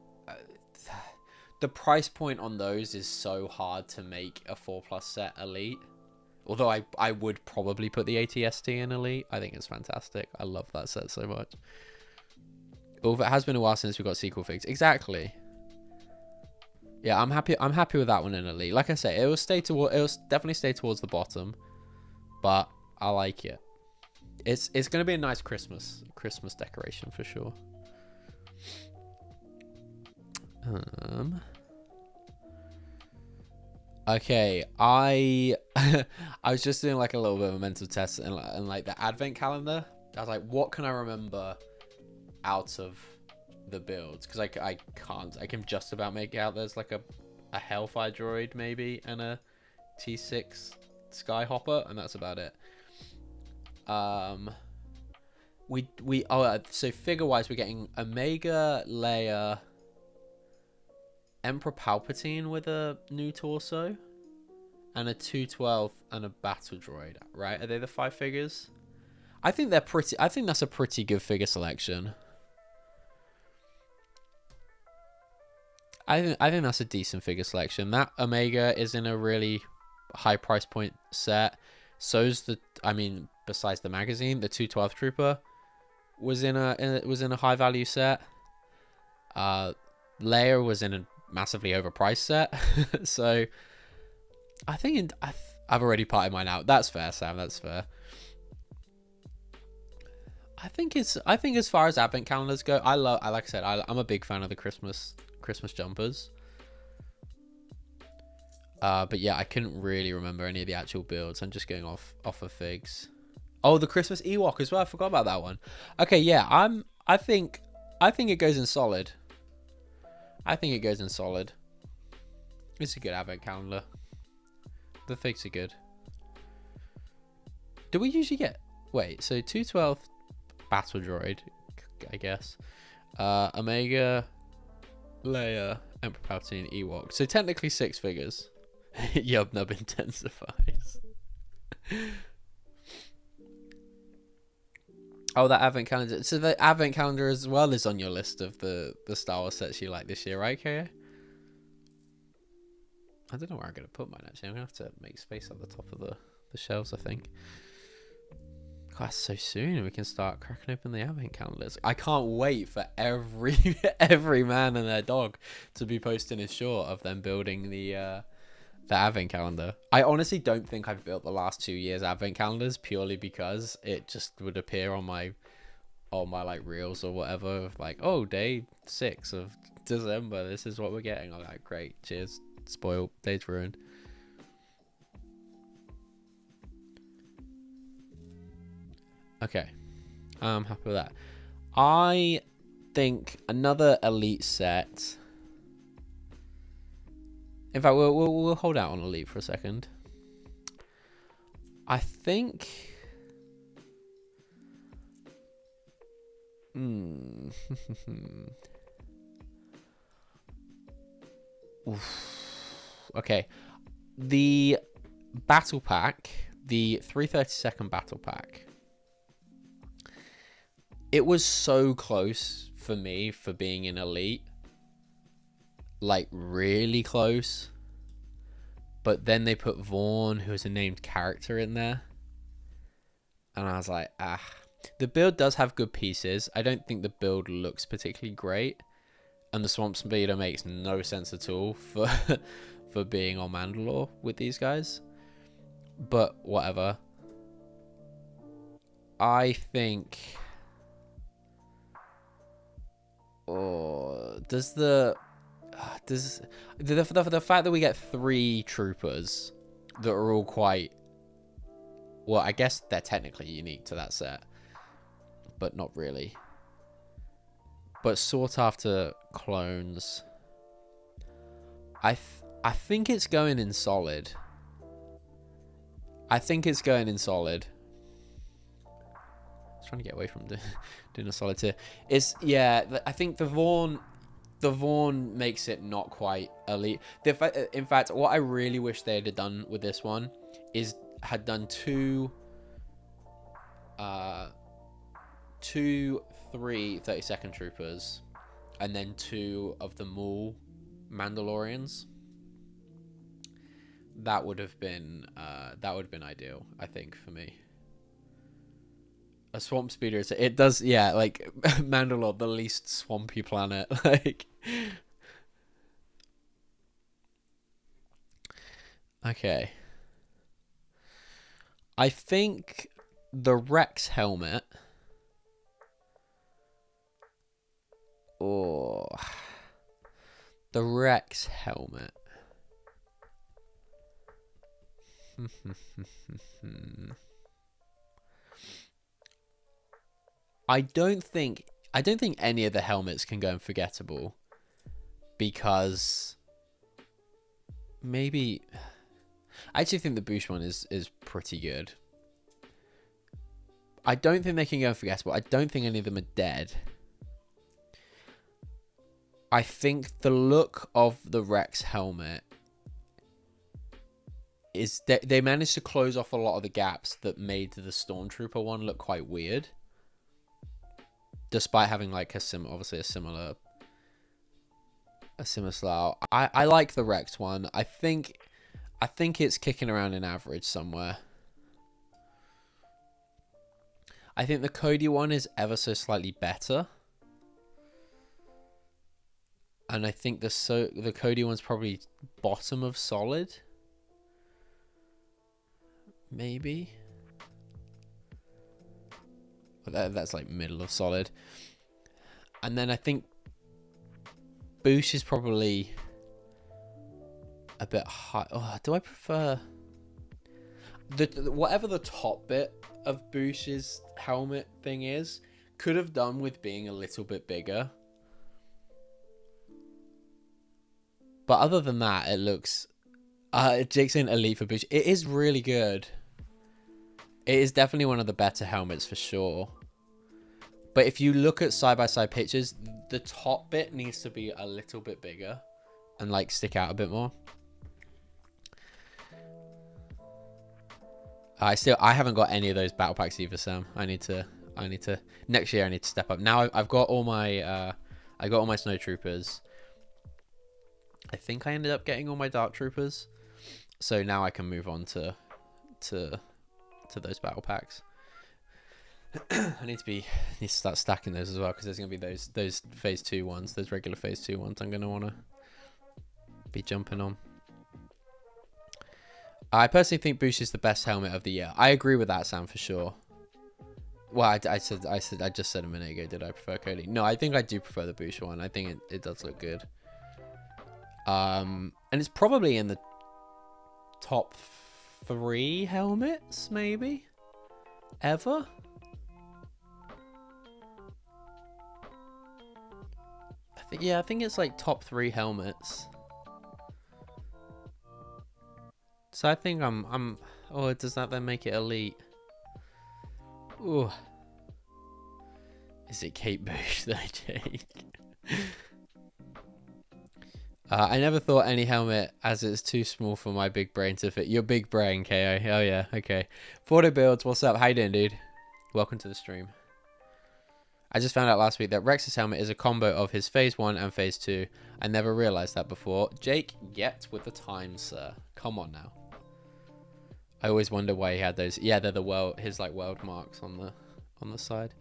The price point on those is so hard to make a 4+ set elite. Although I would probably put the ATST in elite. I think it's fantastic. I love that set so much. Although it has been a while since we got sequel figs. Exactly. Yeah, I'm happy with that one in elite. Like I say, it will definitely stay towards the bottom, but I like it. It's going to be a nice Christmas decoration for sure. Okay, I was just doing like a little bit of a mental test and like the advent calendar. I was like, what can I remember out of the builds? Because I can't. I can just about make it out. There's like a Hellfire droid maybe and a T6 Skyhopper, and that's about it. So figure wise, we're getting Omega, Leia, Emperor Palpatine with a new torso, and a 212 and a battle droid, right? Are they the 5 figures? I think that's a pretty good figure selection. I think that's a decent figure selection. That Omega is in a really high price point set. So's besides the magazine, the 212 Trooper was in a high value set. Leia was in a massively overpriced set. So I think I've already parted mine out. That's fair, Sam. That's fair. I think as far as advent calendars go, like I said, I'm a big fan of the Christmas jumpers. But yeah, I couldn't really remember any of the actual builds. I'm just going off of figs. Oh, the Christmas Ewok as well. I forgot about that one. Okay, yeah, I think it goes in solid. I think it goes in solid. It's a good advent calendar. The figs are good. Do we usually get... Wait, so 212 Battle Droid, I guess. Omega, Leia, Emperor Palpatine, Ewok. So technically 6 figures. Yub Nub intensifies. Oh, that advent calendar. So the advent calendar as well is on your list of the Star Wars sets you like this year, right, Kaya? I don't know where I'm going to put mine, actually. I'm going to have to make space at the top of the shelves, I think. God, so soon we can start cracking open the advent calendars. I can't wait for every man and their dog to be posting a short of them building the advent calendar. I honestly don't think I've built the last 2 years advent calendars, purely because it just would appear on my like reels or whatever of like, oh, day 6 of December, this is what we're getting. I'm like, great, cheers, spoiled, day's ruined. Okay, I'm happy with that. I think another elite set. In fact, we'll hold out on elite for a second. I think. Okay, the battle pack, the 332nd battle pack. It was so close for me for being an elite. Like, really close. But then they put Vaughn, who is a named character, in there. And I was like, ah. The build does have good pieces. I don't think the build looks particularly great. And the Swamp Speeder makes no sense at all for, for being on Mandalore with these guys. But whatever. I think... Oh, does the fact that we get 3 troopers that are all quite, well, I guess they're technically unique to that set, but not really. But sought after clones. I think it's going in solid. I think it's going in solid. Trying to get away from doing a solid tier. It's, yeah, I think the Vaughn makes it not quite elite. In fact, what I really wish they had done with this one is had done 2 3 32nd troopers and then 2 of the Maul Mandalorians. That would have been ideal, I think, for me. A swamp speeder, it does, yeah, like Mandalore, the least swampy planet, like. Okay. I think the Rex helmet. Oh, the Rex helmet. I don't think any of the helmets can go unforgettable, because maybe I actually think the Boosh one is pretty good. I don't think they can go unforgettable. I don't think any of them are dead. I think the look of the Rex helmet is they managed to close off a lot of the gaps that made the Stormtrooper one look quite weird. Despite having like obviously a similar style. I like the Rex one. I think it's kicking around in average somewhere. I think the Cody one is ever so slightly better. And I think the Cody one's probably bottom of solid. Maybe. That's like middle of solid. And then I think Boosh is probably a bit high. Oh, do I prefer whatever the top bit of Boosh's helmet thing is? Could have done with being a little bit bigger. But other than that, it looks... Jake's in elite for Boosh. It is really good. It is definitely one of the better helmets for sure. But if you look at side-by-side pictures, the top bit needs to be a little bit bigger and like stick out a bit more. I haven't got any of those battle packs either, Sam. I need to next year I need to step up. Now I've got all my I got all my snow troopers. I think I ended up getting all my dark troopers. So now I can move on to those battle packs. I need to start stacking those as well, because there's gonna be those phase 2 ones, those regular phase 2 ones. I'm gonna wanna be jumping on. I personally think Boosh is the best helmet of the year. I agree with that, Sam, for sure. Well, I just said a minute ago, did I prefer Cody? No, I think I do prefer the Boosh one. I think it does look good. And it's probably in the top 3 helmets, maybe, ever. I think it's like top 3 helmets. So I think I'm. Oh, does that then make it elite? Ooh. Is it Kate Bush though, Jake? I never thought any helmet, as it's too small for my big brain to fit. Your big brain, KO. Oh yeah, okay. Fordo Builds, what's up? How you doing, dude? Welcome to the stream. I just found out last week that Rex's helmet is a combo of his phase 1 and phase 2. I never realized that before. Jake, get with the times, sir. Come on now. I always wonder why he had those. Yeah, they're the world, his like world marks on the side.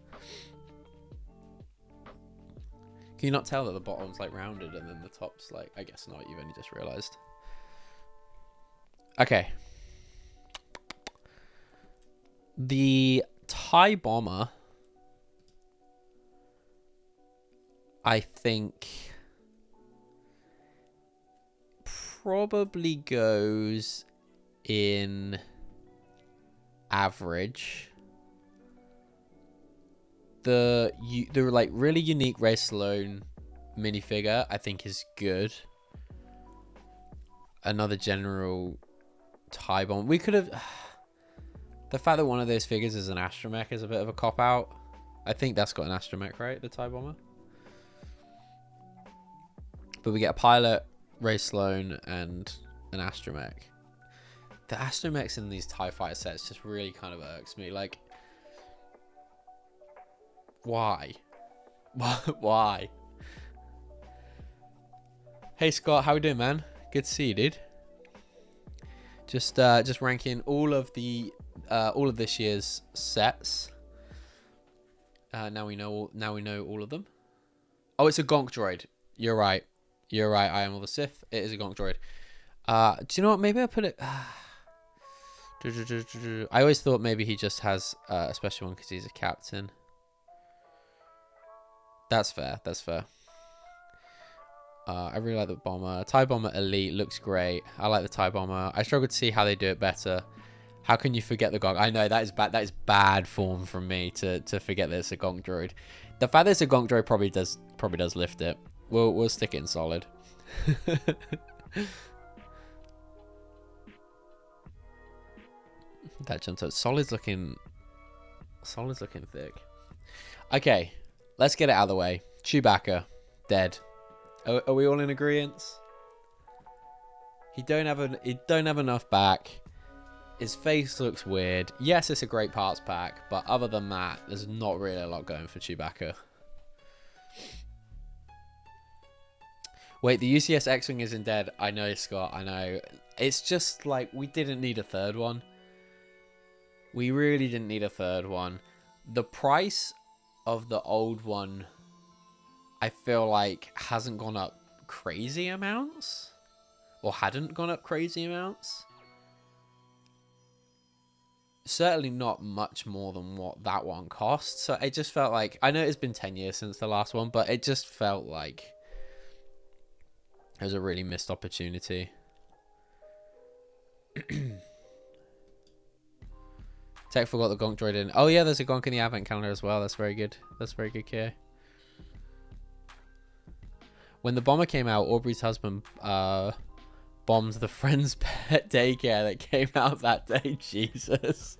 Can you not tell that the bottom's like rounded and then the top's like, I guess not, you've only just realized. Okay. The TIE Bomber, I think, probably goes in average. The like really unique Ray Sloan minifigure I think is good. Another general TIE Bomb. We could have. The fact that one of those figures is an astromech is a bit of a cop out. I think that's got an astromech, right? The TIE Bomber. But we get a pilot, Ray Sloan, and an astromech. The astromechs in these TIE fighter sets just really kind of irks me. Like, why? Why? Hey Scott, how we doing, man? Good to see you, dude. Just ranking all of this year's sets. Now we know all of them. Oh, it's a Gonk droid. You're right. You're right. I am all the Sith. It is a Gonk droid. Do you know what? Maybe I put it. I always thought maybe he just has a special one because he's a captain. That's fair. That's fair. I really like the bomber. TIE Bomber Elite looks great. I like the TIE Bomber. I struggle to see how they do it better. How can you forget the Gonk? I know that is bad. That is bad form from me to forget that it's a Gonk droid. The fact that it's a Gonk droid probably does lift it. We'll stick it in solid. That jumped up. Solid's looking thick. Okay, let's get it out of the way. Chewbacca, dead. Are we all in agreement? He don't have enough back. His face looks weird. Yes, it's a great parts pack, but other than that, there's not really a lot going for Chewbacca. Wait, the UCS X-Wing isn't dead. I know, Scott, I know. It's just like, we didn't need a third one. We really didn't need a third one. The price of the old one, I feel like, hasn't gone up crazy amounts. Or hadn't gone up crazy amounts. Certainly not much more than what that one cost. So it just felt like, I know it's been 10 years since the last one, but it just felt like it was a really missed opportunity. Tech forgot the Gonk droid in. Oh yeah, there's a Gonk in the advent calendar as well. That's very good. That's very good, Kia. When the bomber came out, Aubrey's husband bombed the friend's pet daycare that came out that day. Jesus.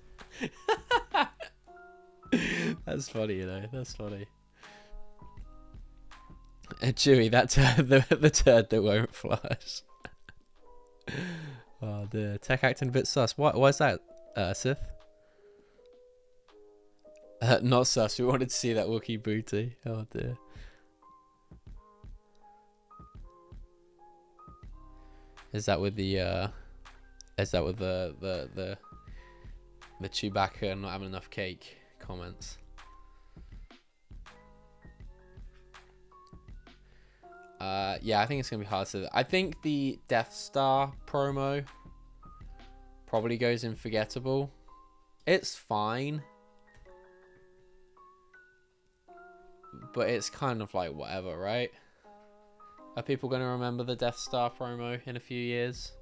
That's funny, you know. That's funny. Chewie, that turd, the turd that won't flush. Oh dear. Tech acting a bit sus. Why is that, Sith? Not sus. We wanted to see that Wookiee booty. Oh dear. Is that with the the Chewbacca not having enough cake comments? Yeah, I think it's gonna be hard to. I think the Death Star promo probably goes in forgettable. It's fine, but it's kind of like whatever, right? Are people gonna remember the Death Star promo in a few years?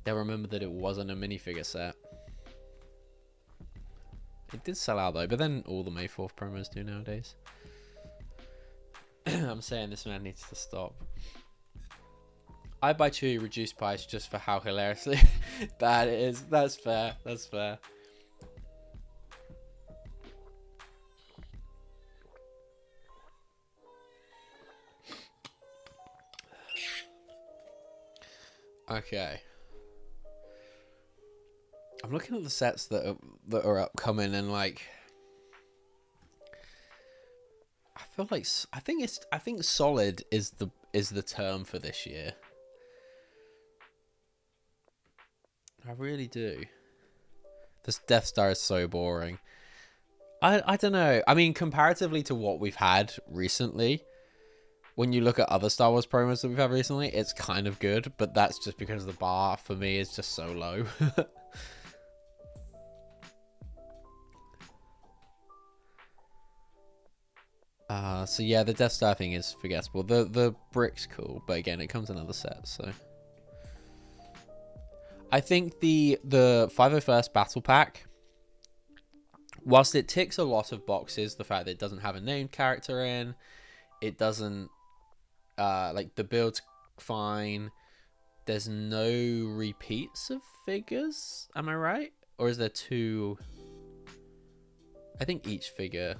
They'll remember that it wasn't a minifigure set. It did sell out though, but then all the May 4th promos do nowadays. I'm saying this man needs to stop. I buy Chewy reduced price just for how hilariously bad it is. That's fair. That's fair. Okay. I'm looking at the sets that are upcoming, and like, I feel like I think solid is the term for this year. I really do. This Death Star is so boring. I don't know. I mean, comparatively to what we've had recently, when you look at other Star Wars promos that we've had recently, it's kind of good, but that's just because the bar for me is just so low. So yeah, the Death Star thing is forgettable. The brick's cool, but again, it comes in other sets, so. I think the 501st Battle Pack, whilst it ticks a lot of boxes, the fact that it doesn't have a named character in, it doesn't, like, the build's fine, there's no repeats of figures, am I right? Or is there two? I think each figure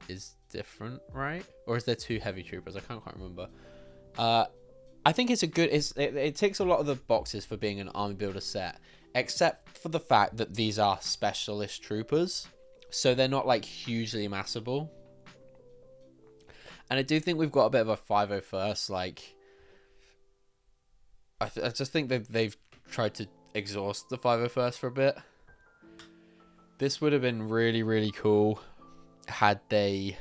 is different, right? Or is there two heavy troopers? I can't quite remember. I think it's a good. It ticks a lot of the boxes for being an army builder set, except for the fact that these are specialist troopers, so they're not like hugely massable. And I do think we've got a bit of a 501st. Like, I just think they've tried to exhaust the 501st for a bit. This would have been really, really cool had they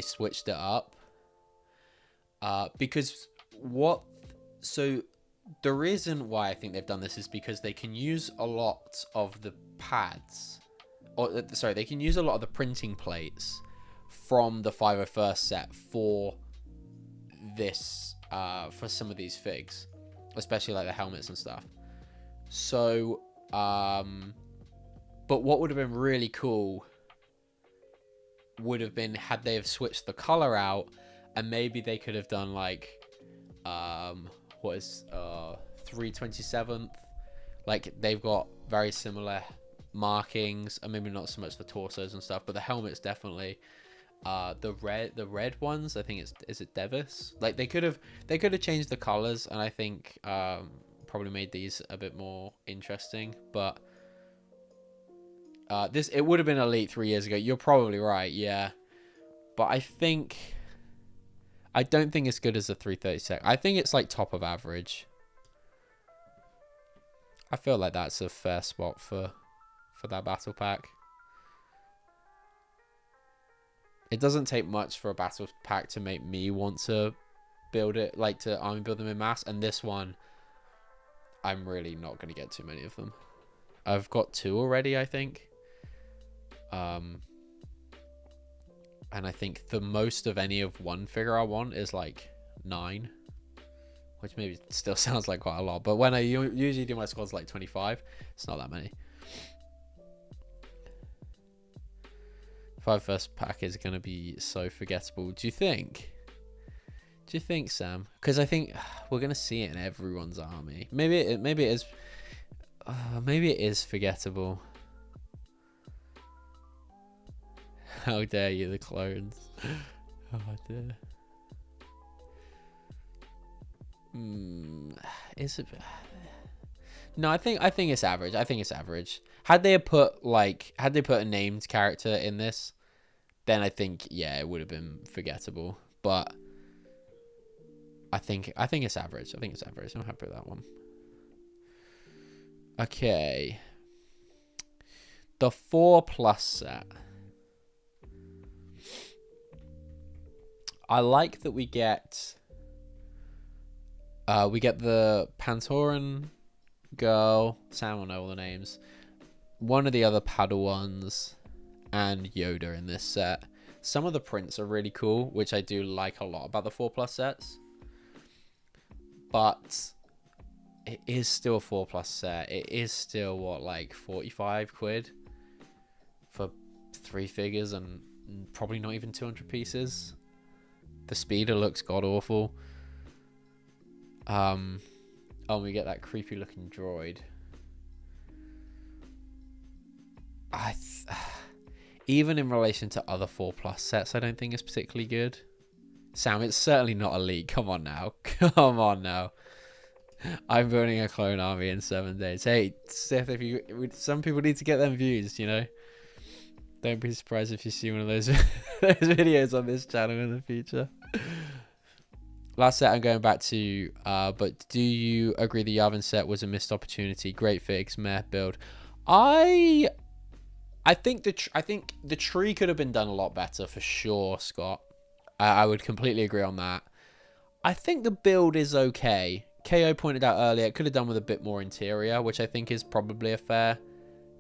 switched it up. Because so the reason why I think they've done this is because they can use a lot of the pads, or sorry, they can use a lot of the printing plates from the 501st set for this, for some of these figs, especially like the helmets and stuff. So, but what would have been really cool would have been had they have switched the color out. And maybe they could have done like, what is 327th? Like, they've got very similar markings, and maybe not so much the torsos and stuff, but the helmets definitely. The red ones, I think is it Devis? Like, they could have changed the colors, and I think probably made these a bit more interesting. But it would have been elite 3 years ago. You're probably right, yeah. But I don't think it's good as a 336. I think it's like top of average. I feel like that's a fair spot for that battle pack. It doesn't take much for a battle pack to make me want to build it, like to army build them in mass. And this one, I'm really not going to get too many of them. I've got 2 already, I think. And I think the most of any of one figure I want is like 9, which maybe still sounds like quite a lot. But when I usually do my squads like 25, it's not that many. 501st pack is going to be so forgettable. Do you think? Do you think, Sam? Because I think we're going to see it in everyone's army. Maybe it is forgettable. How dare you, the clones? Oh dear. Is it? No, I think it's average. I think it's average. Had they put a named character in this, then I think yeah, it would have been forgettable. But I think it's average. I think it's average. I'm happy with that one. Okay. The 4+ set. I like that we get the Pantoran girl, Sam will know all the names, one of the other Padawans, and Yoda in this set. Some of the prints are really cool, which I do like a lot about the 4+ sets. But it is still a 4+ set. It is still, what, like 45 quid for 3 figures and probably not even 200 pieces. The speeder looks god-awful. Oh, we get that creepy looking droid. Even in relation to other 4+ sets, I don't think it's particularly good. Sam, it's certainly not a leak. Come on now. Come on now. I'm building a clone army in 7 days. Hey, Seth, some people need to get them views, you know? Don't be surprised if you see one of those, those videos on this channel in the future. Last set I'm going back to, but do you agree the Yavin set was a missed opportunity? Great figs, meh build. I think the tree could have been done a lot better for sure, Scott. I would completely agree on that. I think the build is okay. KO pointed out earlier it could have done with a bit more interior, which I think is probably a fair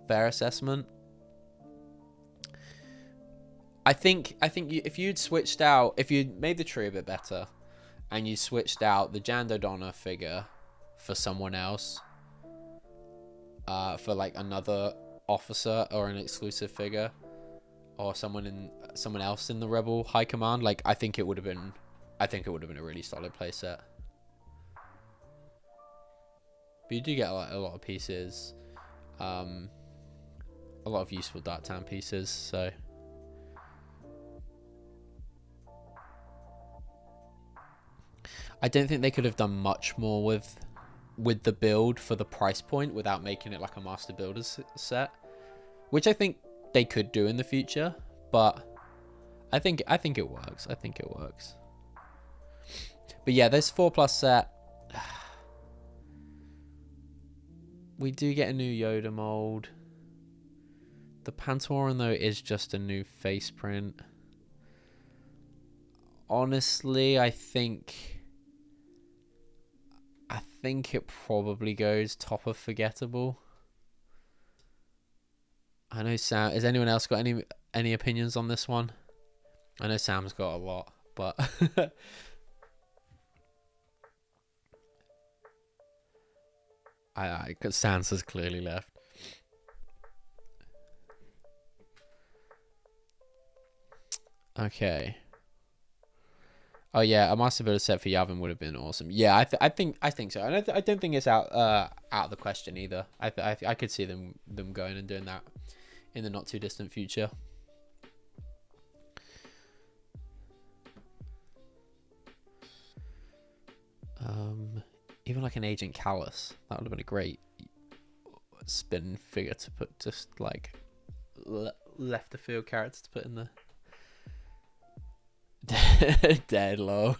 assessment. I think if you'd switched out, if you'd made the tree a bit better, and you switched out the Jando Donna figure for someone else, for like another officer or an exclusive figure, or someone else in the Rebel High Command, like I think it would have been a really solid playset. But you do get like a lot of pieces, a lot of useful Dark Town pieces, so. I don't think they could have done much more with the build for the price point without making it like a Master Builders set, which I think they could do in the future, but I think it works. I think it works. But yeah, this 4+ set, we do get a new Yoda mold. The Pantoran though is just a new face print. Honestly, I think it probably goes top of forgettable. I know Sam. Has anyone else got any opinions on this one? I know Sam's got a lot, but because Sansa's clearly left. Okay. Oh yeah, a Master Builder set for Yavin would have been awesome. Yeah, I think so, and I don't think it's out of the question either. I could see them going and doing that in the not too distant future. Even like an Agent Callus, that would have been a great spin figure to put, just like left the field character to put in the. Dead low.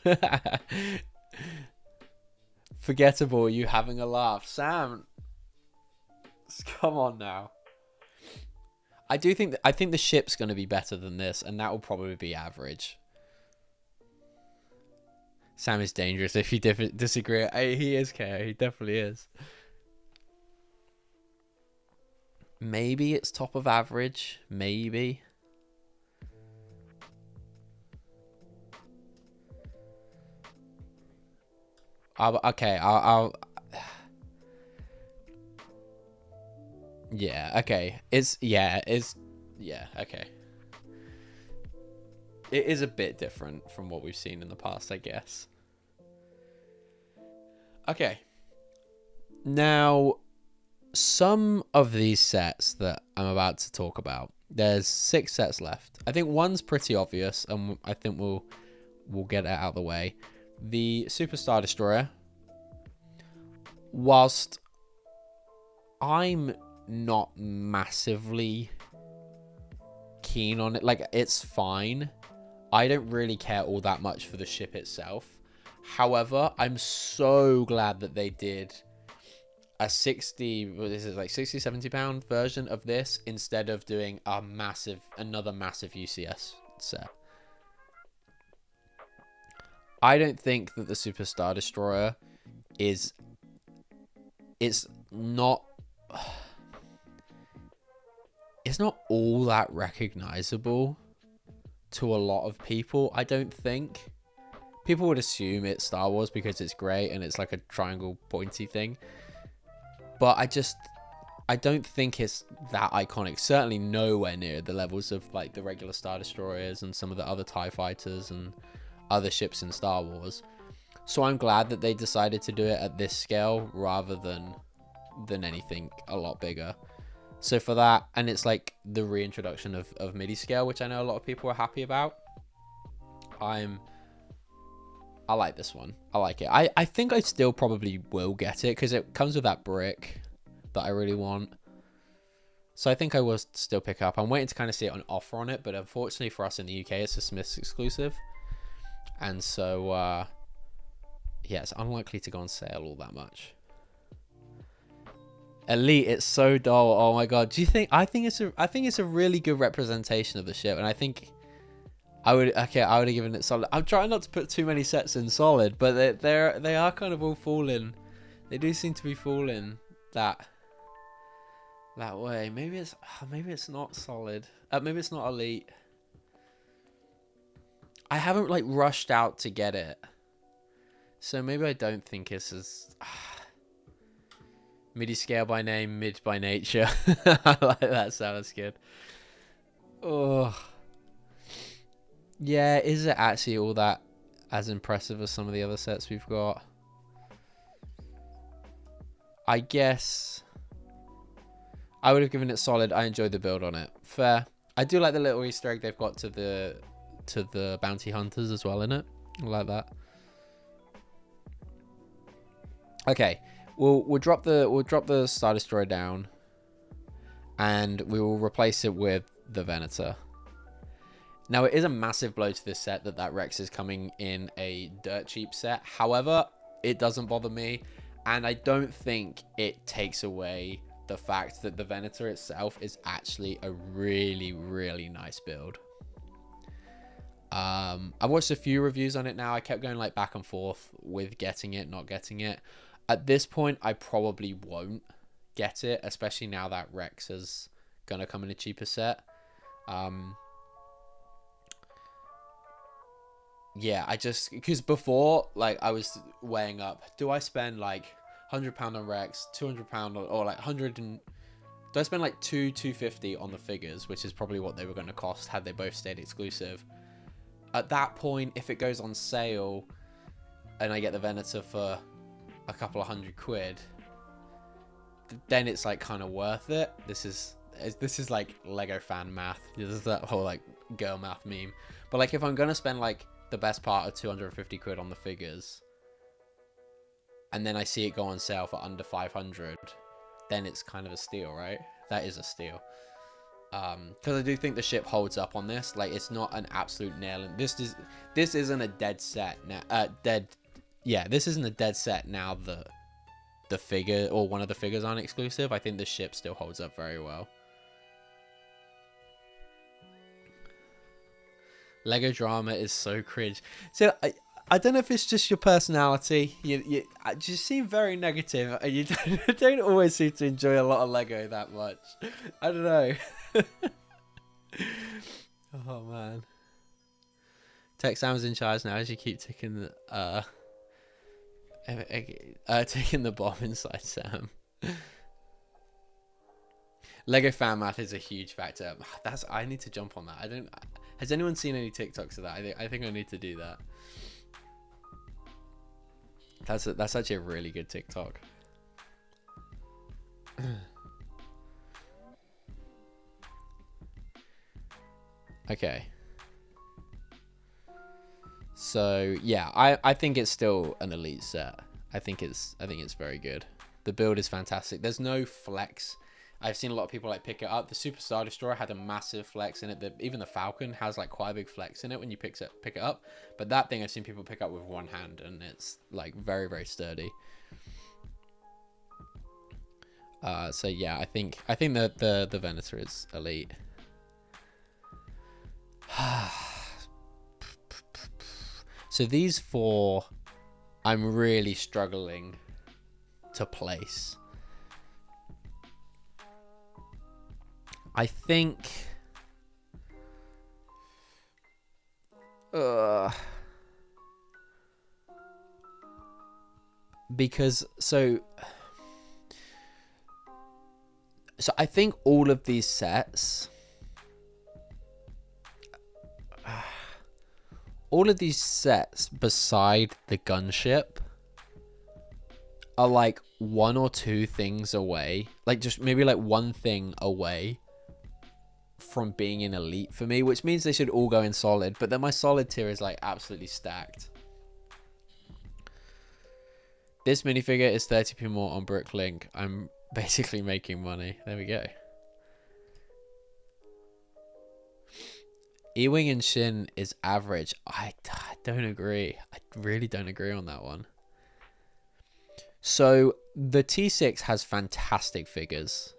Forgettable, you having a laugh, Sam? Come on now. I think the ship's going to be better than this, and that will probably be average. Sam is dangerous if you disagree. He is KO. He definitely is. Maybe it's top of average. Maybe. Okay, I'll yeah, okay. Okay. It is a bit different from what we've seen in the past, I guess. Okay. Now, some of these sets that I'm about to talk about, there's 6 sets left. I think one's pretty obvious, and I think we'll get it out of the way. The Superstar Destroyer, whilst I'm not massively keen on it, like it's fine, I don't really care all that much for the ship itself. However, I'm so glad that they did a 60, what is it, like 60, 70 pound version of this instead of doing another massive UCS set. I don't think that the Super Star Destroyer is... It's not all that recognizable to a lot of people, I don't think. People would assume it's Star Wars because it's great and it's like a triangle pointy thing. But I don't think it's that iconic. Certainly nowhere near the levels of like the regular Star Destroyers and some of the other TIE fighters and other ships in Star Wars. So I'm glad that they decided to do it at this scale rather than anything a lot bigger. So for that, and it's like the reintroduction of MIDI scale, which I know a lot of people are happy about. I like this one. I like it. I think I still probably will get it because it comes with that brick that I really want. So I think I will still pick up. I'm waiting to kind of see it on offer on it, but unfortunately for us in the UK, it's a Smiths exclusive. And so, yeah, it's unlikely to go on sale all that much. Elite, it's so dull. Oh my god. Do you think... I think it's a really good representation of the ship, and I think I would have given it solid. I'm trying not to put too many sets in solid, but they are kind of all falling. They do seem to be falling that way. Maybe it's not solid. Maybe it's not elite. I haven't like rushed out to get it, so maybe I don't think it's as MIDI scale by name, mid by nature. I like that sound. That's good. Oh, yeah. Is it actually all that as impressive as some of the other sets we've got? I guess I would have given it solid. I enjoyed the build on it. Fair. I do like the little Easter egg they've got to the bounty hunters as well in it. I like that. Okay, we'll drop the Star Destroyer down, and we will replace it with the Venator. Now, it is a massive blow to this set that Rex is coming in a dirt cheap set. However, it doesn't bother me, and I don't think it takes away the fact that the Venator itself is actually a really, really nice build. I've watched a few reviews on it now. I kept going like back and forth with getting it, not getting it. At this point, I probably won't get it, especially now that Rex is gonna come in a cheaper set. Yeah, because before, like, I was weighing up, do I spend like £100 on Rex, £200 on, or like 100 and do I spend like 250 on the figures, which is probably what they were going to cost had they both stayed exclusive. At that point, if it goes on sale and I get the Venator for a couple of £100, then it's like kind of worth it. This is like Lego fan math. This is that whole like girl math meme. But like if I'm gonna spend like the best part of £250 on the figures, and then I see it go on sale for under 500, then it's kind of a steal, right? That is a steal. Because I do think the ship holds up on this. Like, it's not an absolute nail. And this isn't a dead set now. This isn't a dead set now that the figure or one of the figures aren't exclusive. I think the ship still holds up very well. Lego drama is so cringe. So I don't know if it's just your personality. You just seem very negative, and you don't always seem to enjoy a lot of Lego that much. I don't know. Oh man. Tech Sam's in charge now as you keep taking the bomb inside Sam. Lego fan math is a huge factor. I need to jump on that. Has anyone seen any TikToks of that? I think I need to do that. That's actually a really good TikTok. Okay. So yeah, I think it's still an elite set. I think it's very good. The build is fantastic. There's no flex. I've seen a lot of people like pick it up. The Super Star Destroyer had a massive flex in it. Even the Falcon has like quite a big flex in it when you pick it up. But that thing I've seen people pick up with one hand, and it's like very, very sturdy. So yeah, I think that the Venator is elite. So these four, I'm really struggling to place. I think... because so I think all of these sets, beside the gunship, are like one or two things away, like just maybe like one thing away from being in elite for me, which means they should all go in solid. But then my solid tier is like absolutely stacked. This minifigure is 30p more on Bricklink. I'm basically making money. There we go. Ewing and Shin is average. I don't agree. I really don't agree on that one. So the T6 has fantastic figures.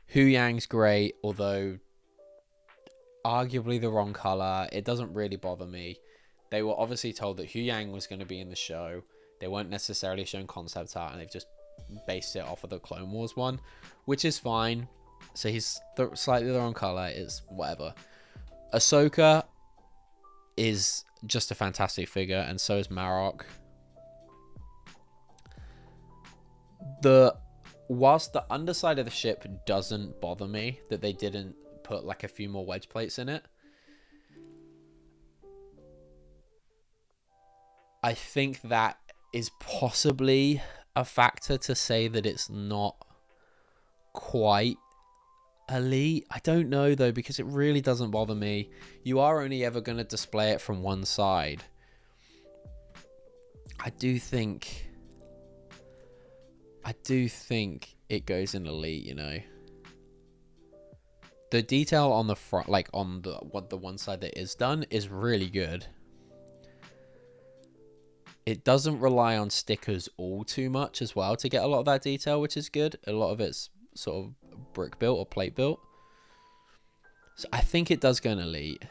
Hu Yang's great, although arguably the wrong color. It doesn't really bother me. They were obviously told that Hu Yang was going to be in the show. They weren't necessarily shown concept art, and they've just based it off of the Clone Wars one, which is fine. So he's slightly the wrong color. It's whatever. Ahsoka is just a fantastic figure, and so is Marok. Whilst the underside of the ship doesn't bother me, that they didn't put like a few more wedge plates in it, I think that is possibly a factor to say that it's not quite elite. I don't know though, because it really doesn't bother me. You are only ever going to display it from one side. I do think it goes in elite, you know. The detail on the front, like on the one side that is done, is really good. It doesn't rely on stickers all too much as well to get a lot of that detail, which is good. A lot of it's sort of brick built or plate built. So I think it does go in elite.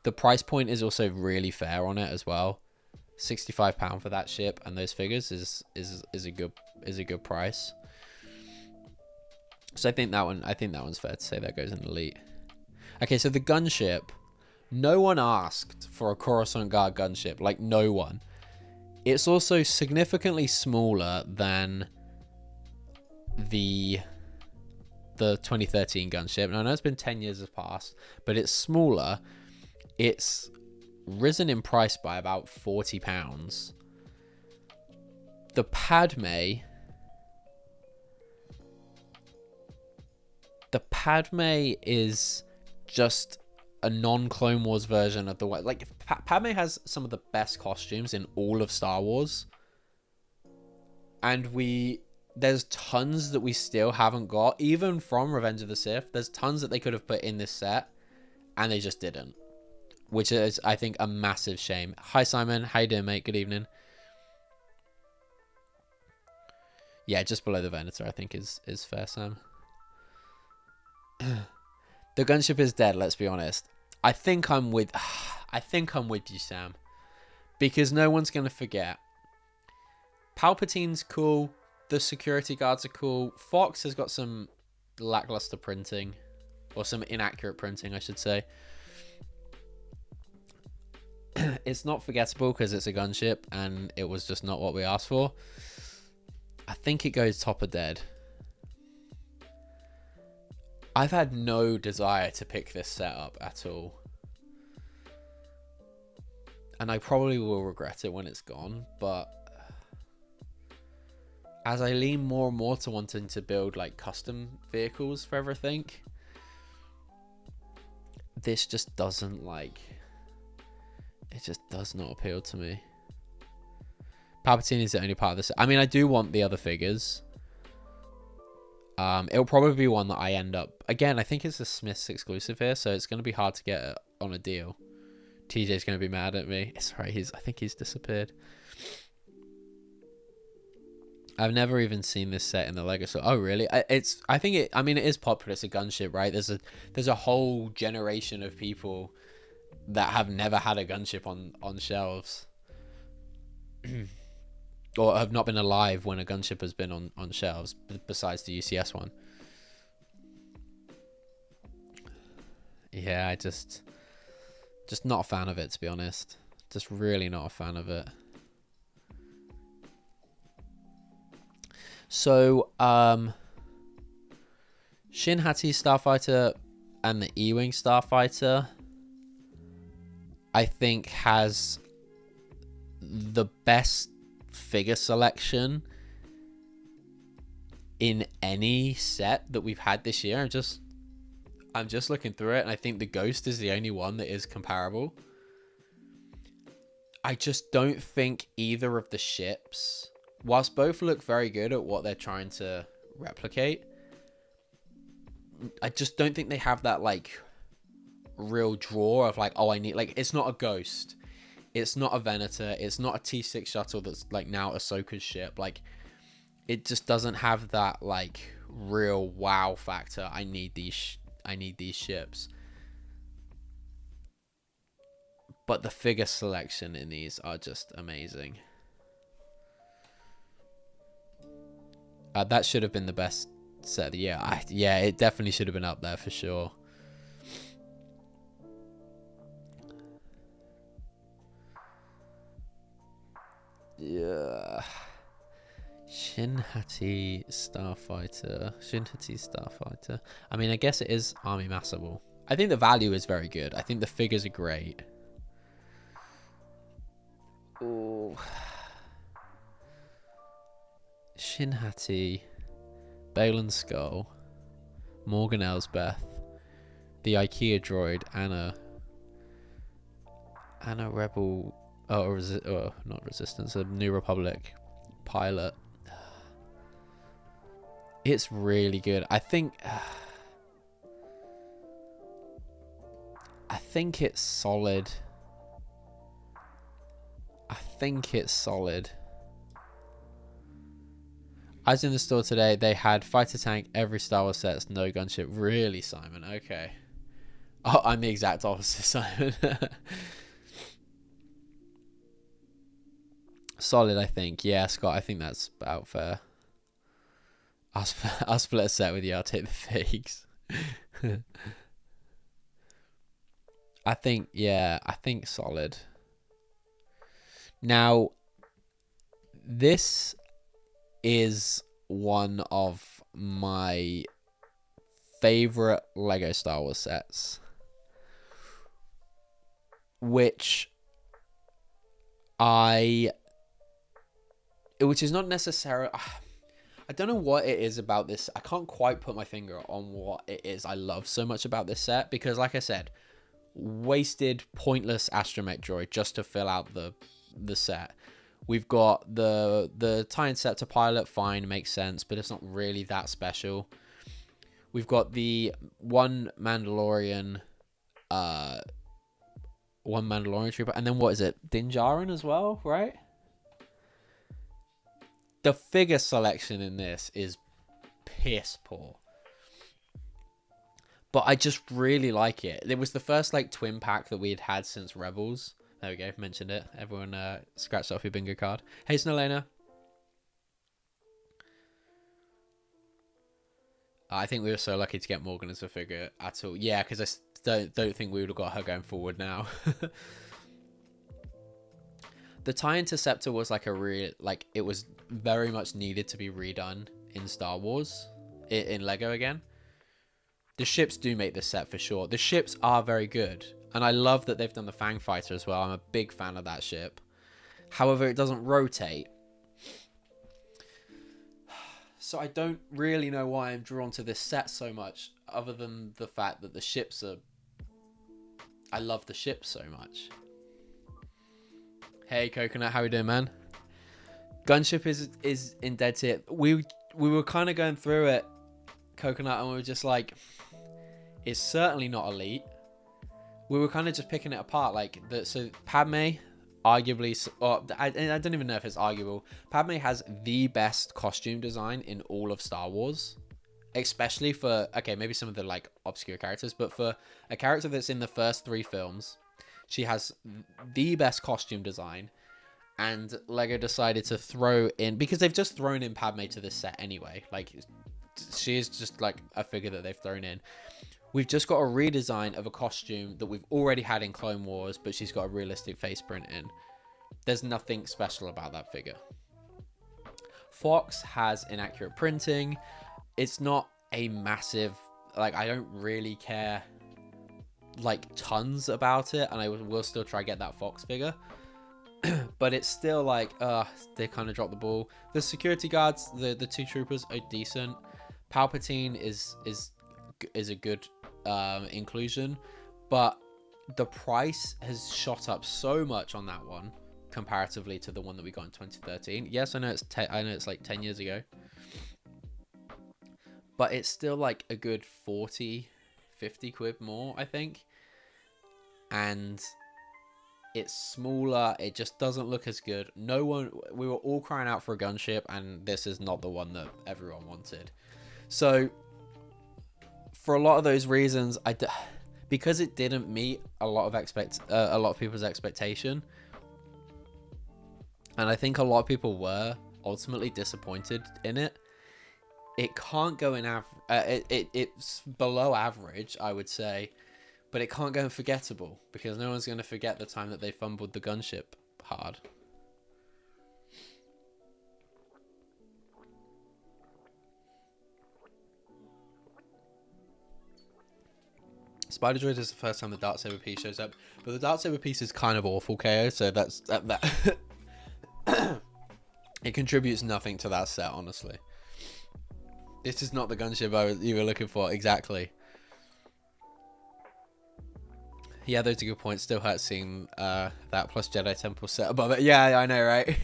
The price point is also really fair on it as well. £65 for that ship and those figures is a good price. So I think that one's fair to say that goes in elite. Okay, so the gunship. No one asked for a Coruscant Guard gunship, like no one. It's also significantly smaller than the 2013 gunship. Now I know it's been 10 years has passed, but it's smaller. It's risen in price by about £40. The Padme is just a non-Clone Wars version of the way. Like, Padme has some of the best costumes in all of Star Wars, and there's tons that we still haven't got, even from Revenge of the Sith. There's tons that they could have put in this set, and they just didn't, which is, I think, a massive shame. Hi Simon, how you doing, mate? Good evening. Yeah, just below the Venator, I think is fair, Sam. The gunship is dead, let's be honest. I think I'm with you, Sam. Because no one's going to forget. Palpatine's cool. The security guards are cool. Fox has got some lackluster printing. Or some inaccurate printing, I should say. It's not forgettable because it's a gunship and it was just not what we asked for. I think it goes top of dead. I've had no desire to pick this setup at all. And I probably will regret it when it's gone, but as I lean more and more to wanting to build like custom vehicles for everything, this just doesn't it just does not appeal to me. Palpatine is the only part of this. I mean, I do want the other figures. It'll probably be one that I end up... Again, I think it's a Smith's exclusive here, so it's going to be hard to get it on a deal. TJ's going to be mad at me. It's right, I think he's disappeared. I've never even seen this set in the Lego store. Oh, really? I think it. I mean, it is popular. It's a gunship, right? There's a whole generation of people that have never had a gunship on shelves, or have not been alive when a gunship has been on shelves. Besides the UCS one. Yeah, I just not a fan of it, to be honest. Just really not a fan of it. So, Shin Hati Starfighter and the E-Wing Starfighter, I think, has the best figure selection in any set that we've had this year. I'm just looking through it, and I think the Ghost is the only one that is comparable. I just don't think either of the ships, whilst both look very good at what they're trying to replicate, I just don't think they have that, like, real draw of, like, oh, I need, like, it's not a Ghost. It's not a Venator. It's not a T6 shuttle that's, like, now Ahsoka's ship. Like, it just doesn't have that, like, real wow factor. I need these ships. But the figure selection in these are just amazing. That should have been the best set of the year. Yeah, it definitely should have been up there for sure. Yeah. Shin Hati Starfighter. I mean, I guess it is Army Massable. I think the value is very good. I think the figures are great. Oh. Shin Hati, Balin Skull, Morgan Elsbeth, the IKEA droid, Anna Rebel, not Resistance, a New Republic pilot. It's really good. I think it's solid. I was in the store today. They had fighter tank, every Star Wars sets, no gunship. Really, Simon? Okay. Oh, I'm the exact opposite, Simon. Solid, I think. Yeah, Scott, I think that's about fair. I'll split a set with you. I'll take the fakes. I think solid. Now, this is one of my favorite Lego Star Wars sets, which is not necessarily, I don't know what it is about this. I can't quite put my finger on what it is I love so much about this set, because like I said, wasted pointless astromech droid just to fill out the set. We've got the TIE Interceptor pilot, fine, makes sense, but it's not really that special. We've got the one Mandalorian trooper, and then what is it? Din Djarin as well, right? The figure selection in this is piss poor. But I just really like it. It was the first, like, twin pack that we had since Rebels. There we go, mentioned it. Everyone scratched off your bingo card. Hey, Snellena. I think we were so lucky to get Morgan as a figure at all. Yeah, because I don't think we would have got her going forward now. The TIE Interceptor was like it was very much needed to be redone in Star Wars, in Lego again. The ships do make this set for sure. The ships are very good. And I love that they've done the Fang Fighter as well. I'm a big fan of that ship. However, it doesn't rotate. So I don't really know why I'm drawn to this set so much, other than the fact that the ships are... I love the ships so much. Hey, Coconut, how we doing, man? Gunship is in dead tier. We were kind of going through it, Coconut, and we were just like, it's certainly not elite. We were kind of just picking it apart. Like, so Padme, arguably, or I don't even know if it's arguable, Padme has the best costume design in all of Star Wars, especially for, okay, maybe some of the like obscure characters, but for a character that's in the first 3 films, she has the best costume design. And Lego decided to throw in, because they've just thrown in Padme to this set anyway, like she is just like a figure that they've thrown in. We've just got a redesign of a costume that we've already had in Clone Wars, but she's got a realistic face print in. There's nothing special about that figure. Fox has inaccurate printing. It's not a massive, like, I don't really care like tons about it, and I will still try to get that Fox figure. But it's still like, they kind of dropped the ball. The security guards, the 2 troopers are decent. Palpatine is a good inclusion, but the price has shot up so much on that one comparatively to the one that we got in 2013. Yes, I know it's like 10 years ago, but it's still like a good 40-50 quid more, I think. And it's smaller, it just doesn't look as good. We were all crying out for a gunship, and this is not the one that everyone wanted. So for a lot of those reasons, because it didn't meet a lot of people's expectation, and I think a lot of people were ultimately disappointed in it. It can't go in it's below average, I would say, but it can't go in forgettable, because no one's going to forget the time that they fumbled the gunship hard. Spider Droid is the first time the Darksaber piece shows up, but the Darksaber piece is kind of awful, KO, so that's that. It contributes nothing to that set, honestly. This is not the gunship you were looking for, exactly. Yeah, those are good points. Still hurts seeing that plus Jedi Temple set above it. Yeah, I know, right?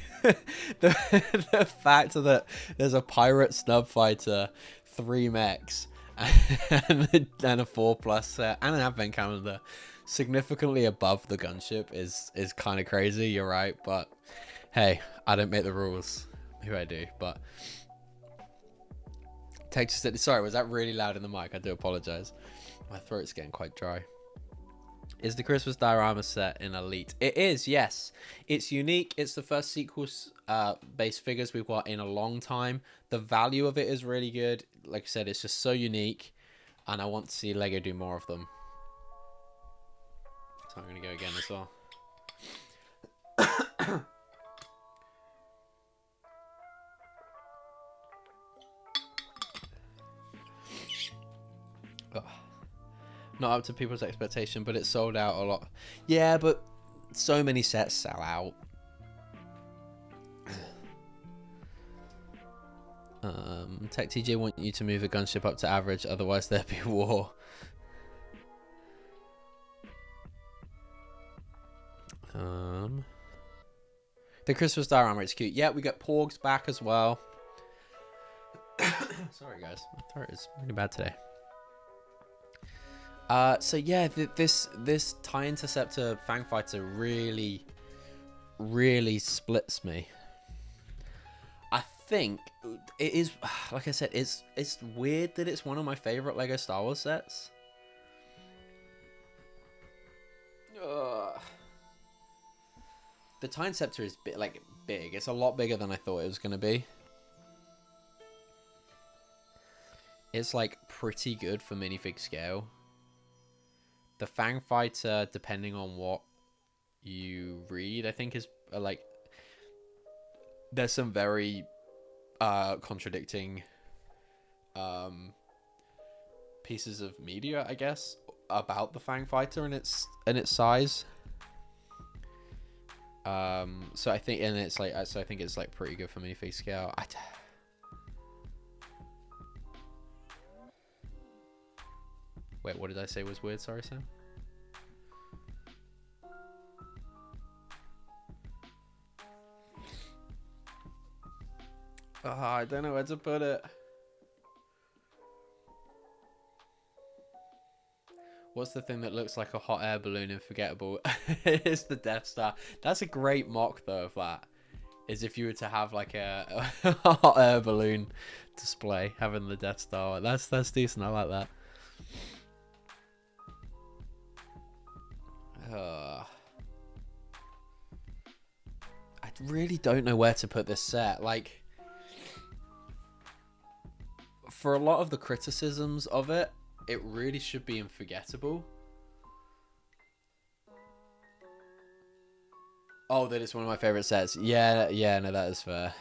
the fact that there's a pirate snub fighter, 3 mechs, and a 4+ set, and an advent calendar significantly above the gunship is kind of crazy. You're right, but hey, I don't make the rules. Who I do, but Texas said, sorry, was that really loud in the mic? I do apologize. My throat's getting quite dry. Is the Christmas diorama set in Elite? It is, yes. It's unique. It's the first sequels based figures we've got in a long time. The value of it is really good. Like I said, it's just so unique, and I want to see Lego do more of them. So I'm going to go again as well. Oh. Not up to people's expectation, but it sold out a lot. Yeah, but so many sets sell out. Tech TJ want you to move the gunship up to average, otherwise there'd be war. The Christmas diorama is cute. Yeah, we got Porgs back as well. Sorry guys, my throat is really bad today. So yeah, this TIE Interceptor Fang Fighter really splits me. I think it is, like I said, it's weird that it's one of my favorite Lego Star Wars sets. The TIE Interceptor is big. It's a lot bigger than I thought it was gonna be. It's like pretty good for minifig scale. The Fang Fighter, depending on what you read, I think is like, there's some very contradicting pieces of media, I guess, about the Fang Fighter and its size. So I think, and it's like, so I think it's like pretty good for minifig scale. Wait, what did I say was weird? Sorry, Sam. I don't know where to put it. What's the thing that looks like a hot air balloon in Forgettable? It's the Death Star. That's a great mock though of that. Is if you were to have like a hot air balloon display having the Death Star. That's decent. I like that. I really don't know where to put this set. Like, for a lot of the criticisms of it, it really should be unforgettable. Oh, that is one of my favorite sets. Yeah, no, that is fair.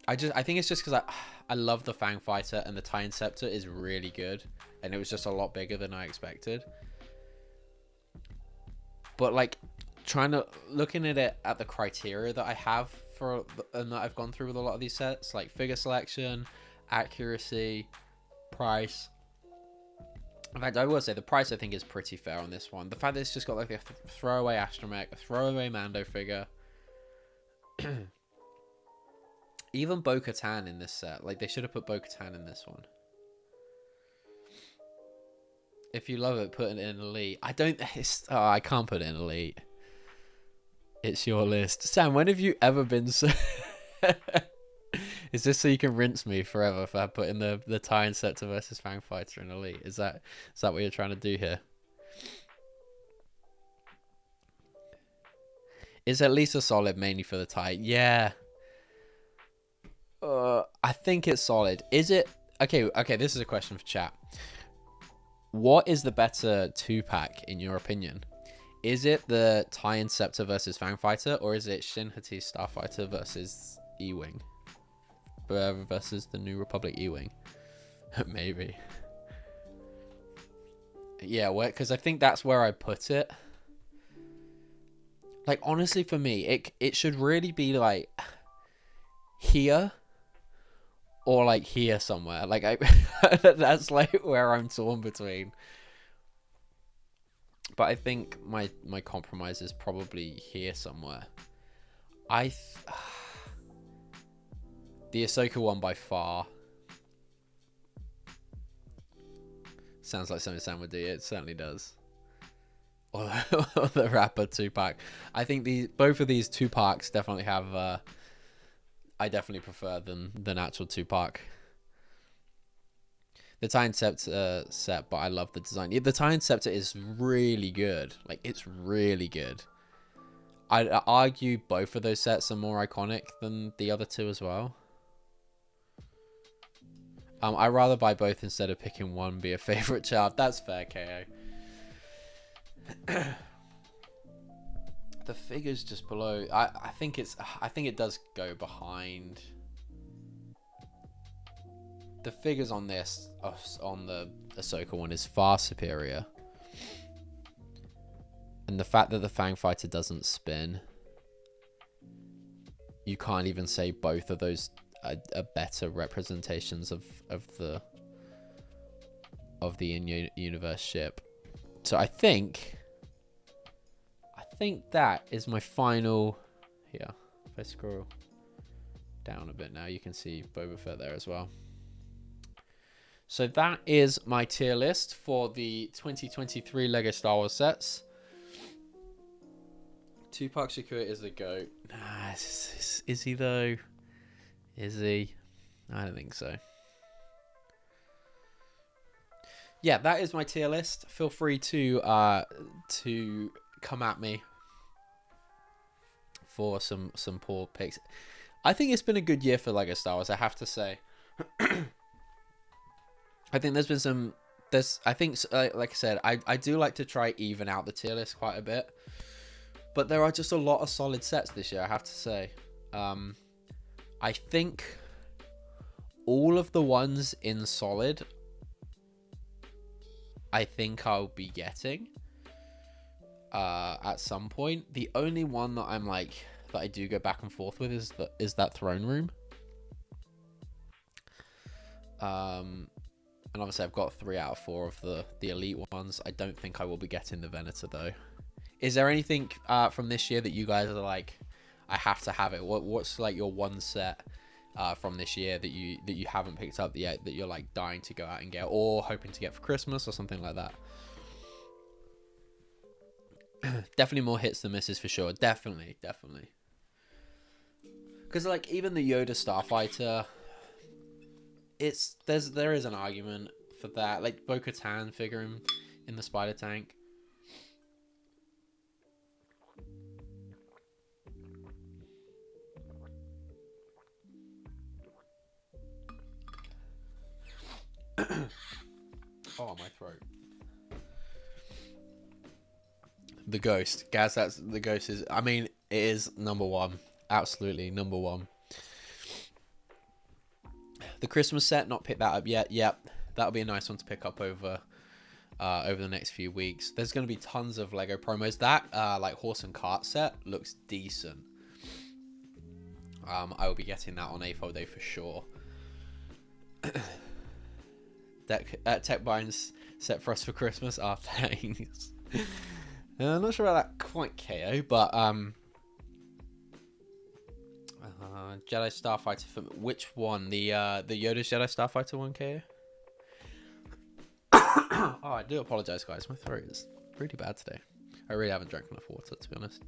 I think it's just because I love the Fang Fighter, and the Titan Scepter is really good, and it was just a lot bigger than I expected. But like, looking at it at the criteria that I have for and that I've gone through with a lot of these sets, like figure selection, accuracy, price. In fact, I will say the price I think is pretty fair on this one. The fact that it's just got like a throwaway astromech, a throwaway Mando figure, even Bo-Katan in this set. Like, they should have put Bo-Katan in this one. If you love it, put it in Elite. I can't put it in Elite. It's your list. Sam, when have you ever been so... Is this so you can rinse me forever for putting the Titan Scepter versus Fang Fighter in Elite? Is that what you're trying to do here? Is at least a solid mainly for the Titan? Yeah. I think it's solid. Is it... Okay, this is a question for chat. What is the better 2-pack in your opinion? Is it the Titan Scepter versus Fang Fighter, or is it Shin Hati Starfighter versus E-Wing? Versus the New Republic E-Wing? Maybe. Yeah, because I think that's where I put it. Like, honestly, for me, it should really be like here or like here somewhere. Like, that's like where I'm torn between. But I think my compromise is probably here somewhere. The Ahsoka one by far. Sounds like something Sam would do. It certainly does. Or the Rapper 2-pack. I think both of these 2-packs definitely have... I definitely prefer than actual 2-pack. The Titan Scepter set, but I love the design. Yeah, the Titan Scepter is really good. Like, it's really good. I'd argue both of those sets are more iconic than the other two as well. I'd rather buy both instead of picking one be a favorite child. That's fair, KO. The figure's just below. I think it does go behind. The figures on this, on the Ahsoka one, is far superior. And the fact that the Fang Fighter doesn't spin, you can't even say both of those are better representations of the in-universe ship. So I think that is my final. Here, if I scroll down a bit now, you can see Boba Fett there as well. So that is my tier list for the 2023 Lego Star Wars sets. 2-pack Shakur is the GOAT. Nah, is he though? Is he? I don't think so. Yeah, that is my tier list. Feel free to come at me for some poor picks. I think it's been a good year for Lego Star Wars, I have to say. I think there's been some... I think, like I said, I do like to try even out the tier list quite a bit. But there are just a lot of solid sets this year, I have to say. I think all of the ones in solid, I think I'll be getting at some point. The only one that I'm like, that I do go back and forth with is that throne room. And obviously I've got 3 out of 4 of the elite ones. I don't think I will be getting the Venator though. Is there anything from this year that you guys are like, I have to have it? What's like your one set from this year that you haven't picked up yet, that you're like dying to go out and get, or hoping to get for Christmas or something like that. Definitely more hits than misses for sure. Definitely. Because like even the Yoda Starfighter, there is an argument for that. Like Bo-Katan figure in the spider tank. Oh, my throat. The Ghost. Gaz, the Ghost is, I mean, it is number one. Absolutely number one. The Christmas set, not picked that up yet. Yep. That'll be a nice one to pick up over the next few weeks. There's going to be tons of Lego promos. That like horse and cart set looks decent. I will be getting that on A4 Day for sure. Tech binds set for us for Christmas. Ah, thanks. I'm not sure about that quite, KO, but Jedi Starfighter for which one? The Yoda's Jedi Starfighter one, KO. Oh, I do apologize, guys. My throat is really bad today. I really haven't drank enough water, to be honest.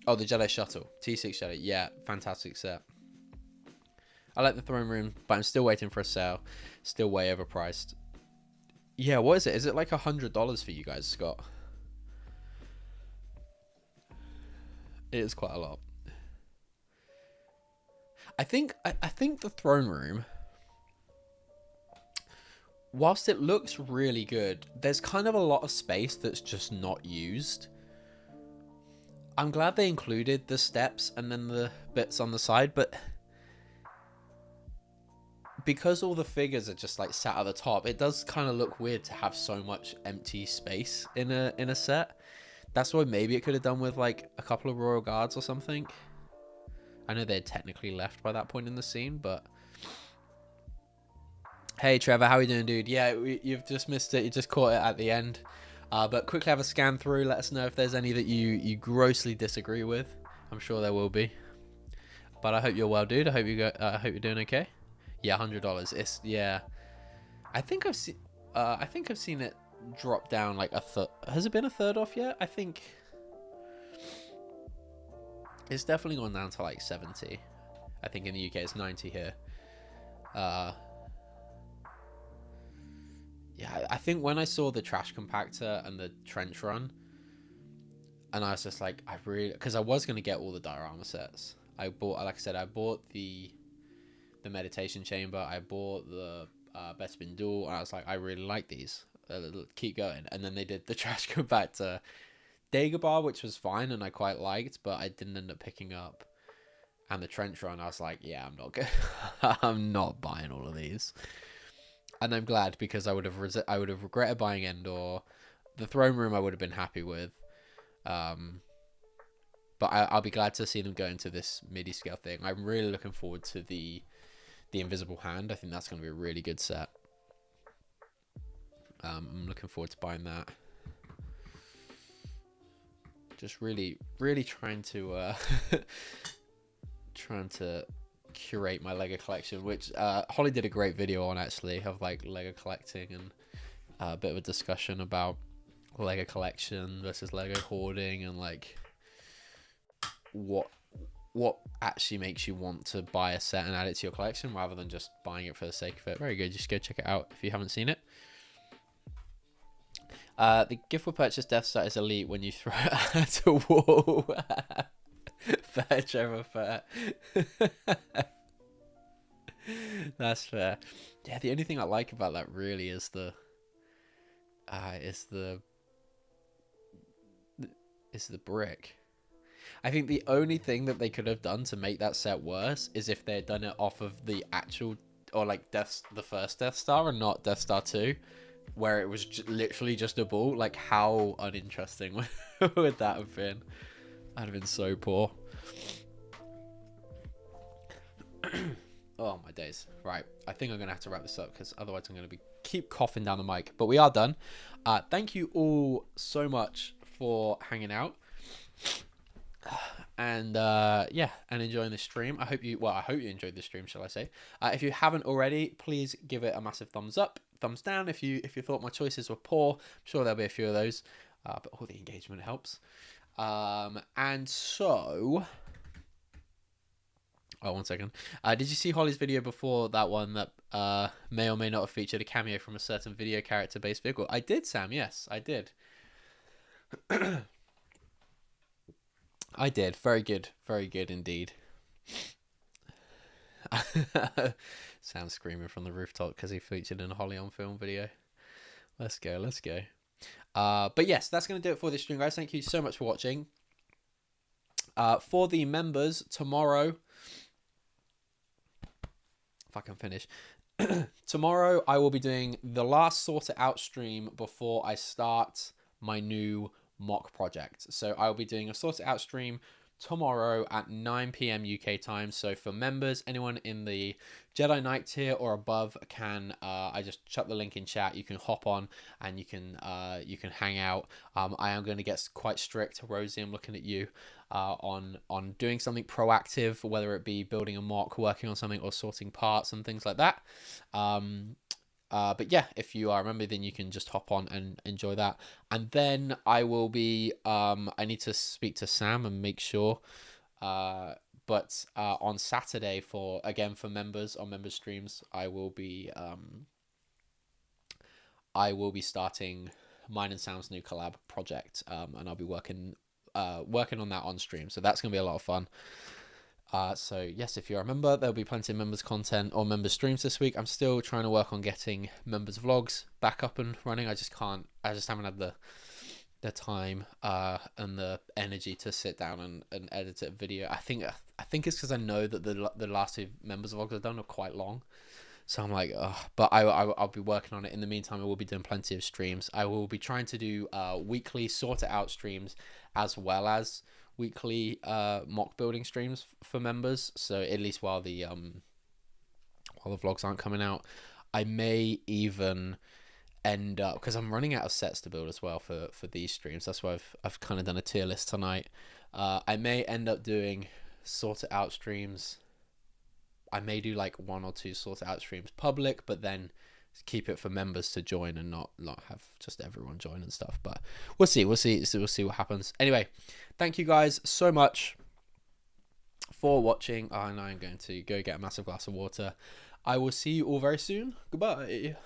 Oh, the Jedi Shuttle T6 Jedi. Yeah, fantastic set. I like the throne room, but I'm still waiting for a sale. Still way overpriced. Yeah, what is it? Is it like $100 for you guys, Scott? It is quite a lot. I think the throne room, whilst it looks really good, there's kind of a lot of space that's just not used. I'm glad they included the steps and then the bits on the side, but because all the figures are just like sat at the top, it does kind of look weird to have so much empty space in a set. That's why maybe it could have done with like a couple of Royal Guards or something. I know they're technically left by that point in the scene, but hey Trevor, how are you doing, dude? Yeah, you've just missed it. You just caught it at the end. But quickly have a scan through. Let us know if there's any that you grossly disagree with. I'm sure there will be. But I hope you're well, dude. I hope you're doing okay. Yeah, $100. It's, yeah. I think I've seen it drop down like a third. Has it been a third off yet? I think it's definitely gone down to like 70. I think in the UK it's 90 here. Yeah, I think when I saw the trash compactor and the trench run, and I was just like, because I was going to get all the diorama sets. I bought, like I said, I bought the meditation chamber, I bought the Bespin duel, and I was like, I really like these. Keep going. And then they did the trash compactor Dagobah, which was fine and I quite liked, but I didn't end up picking up. And the trench run, I was like, yeah, I'm not good. I'm not buying all of these. And I'm glad, because I would have regretted buying Endor. The throne room I would have been happy with. But I'll be glad to see them go into this MIDI scale thing. I'm really looking forward to the Invisible Hand. I think that's going to be a really good set. I'm looking forward to buying that. Just really trying to curate my Lego collection, which Holly did a great video on, actually, of like Lego collecting, and a bit of a discussion about Lego collection versus Lego hoarding, and like what actually makes you want to buy a set and add it to your collection rather than just buying it for the sake of it. Very good. Just go check it out if you haven't seen it. The gift will purchase Death Star is elite when you throw it at a wall. Fair, Trevor, fair. That's fair. Yeah, the only thing I like about that really is the brick. I think the only thing that they could have done to make that set worse is if they had done it off of the actual, or like the first Death Star and not Death Star 2, where it was literally just a ball. Like, how uninteresting would that have been? That'd have been so poor. Oh my days. Right, I think I'm gonna have to wrap this up, because otherwise I'm gonna keep coughing down the mic. But we are done. Thank you all so much for hanging out. and yeah, and enjoying the stream. I hope you enjoyed the stream, shall I say. If you haven't already, please give it a massive thumbs up, thumbs down if you thought my choices were poor. I'm sure there'll be a few of those, but all the engagement helps. And so, oh, 1 second. Did you see Holly's video before that one that may or may not have featured a cameo from a certain video character based vehicle? I did, Sam. Yes, I did. I did. Very good indeed. Sam screaming from the rooftop because he featured in a Holly on film video. Let's go. But yes, that's going to do it for this stream, guys. Thank you so much for watching. For the members, tomorrow, if I can finish, tomorrow I will be doing the last sort it out stream before I start my new mock project. So I'll be doing a sort it out stream tomorrow at 9 p.m. UK time. So for members, anyone in the Jedi Knight tier or above can I just chuck the link in chat. You can hop on and you can hang out. I am going to get quite strict, Rosie, I'm looking at you, on doing something proactive, whether it be building a mock, working on something, or sorting parts and things like that. But yeah, if you are a member, then you can just hop on and enjoy that. And then I will be, I need to speak to Sam and make sure, but on Saturday for members, on member streams, I will be starting mine and Sam's new collab project, and I'll be working on that on stream. So that's going to be a lot of fun. So yes, if you're a member, there'll be plenty of members content or members streams this week. I'm still trying to work on getting members vlogs back up and running. I just haven't had the time and the energy to sit down and edit a video. I think it's because I know that the last two members vlogs I've done are quite long. So I'm like, but I'll be working on it. In the meantime, I will be doing plenty of streams. I will be trying to do weekly sort it out streams as well as weekly mock building streams for members. So at least while the vlogs aren't coming out, I may even end up, because I'm running out of sets to build as well for these streams. That's why I've kind of done a tier list tonight. I may end up doing sort it out streams. I may do like 1 or 2 sort it out streams public, but then keep it for members to join and not have just everyone join and stuff. But we'll see what happens. Anyway, thank you guys so much for watching, and I'm going to go get a massive glass of water. I will see you all very soon. Goodbye.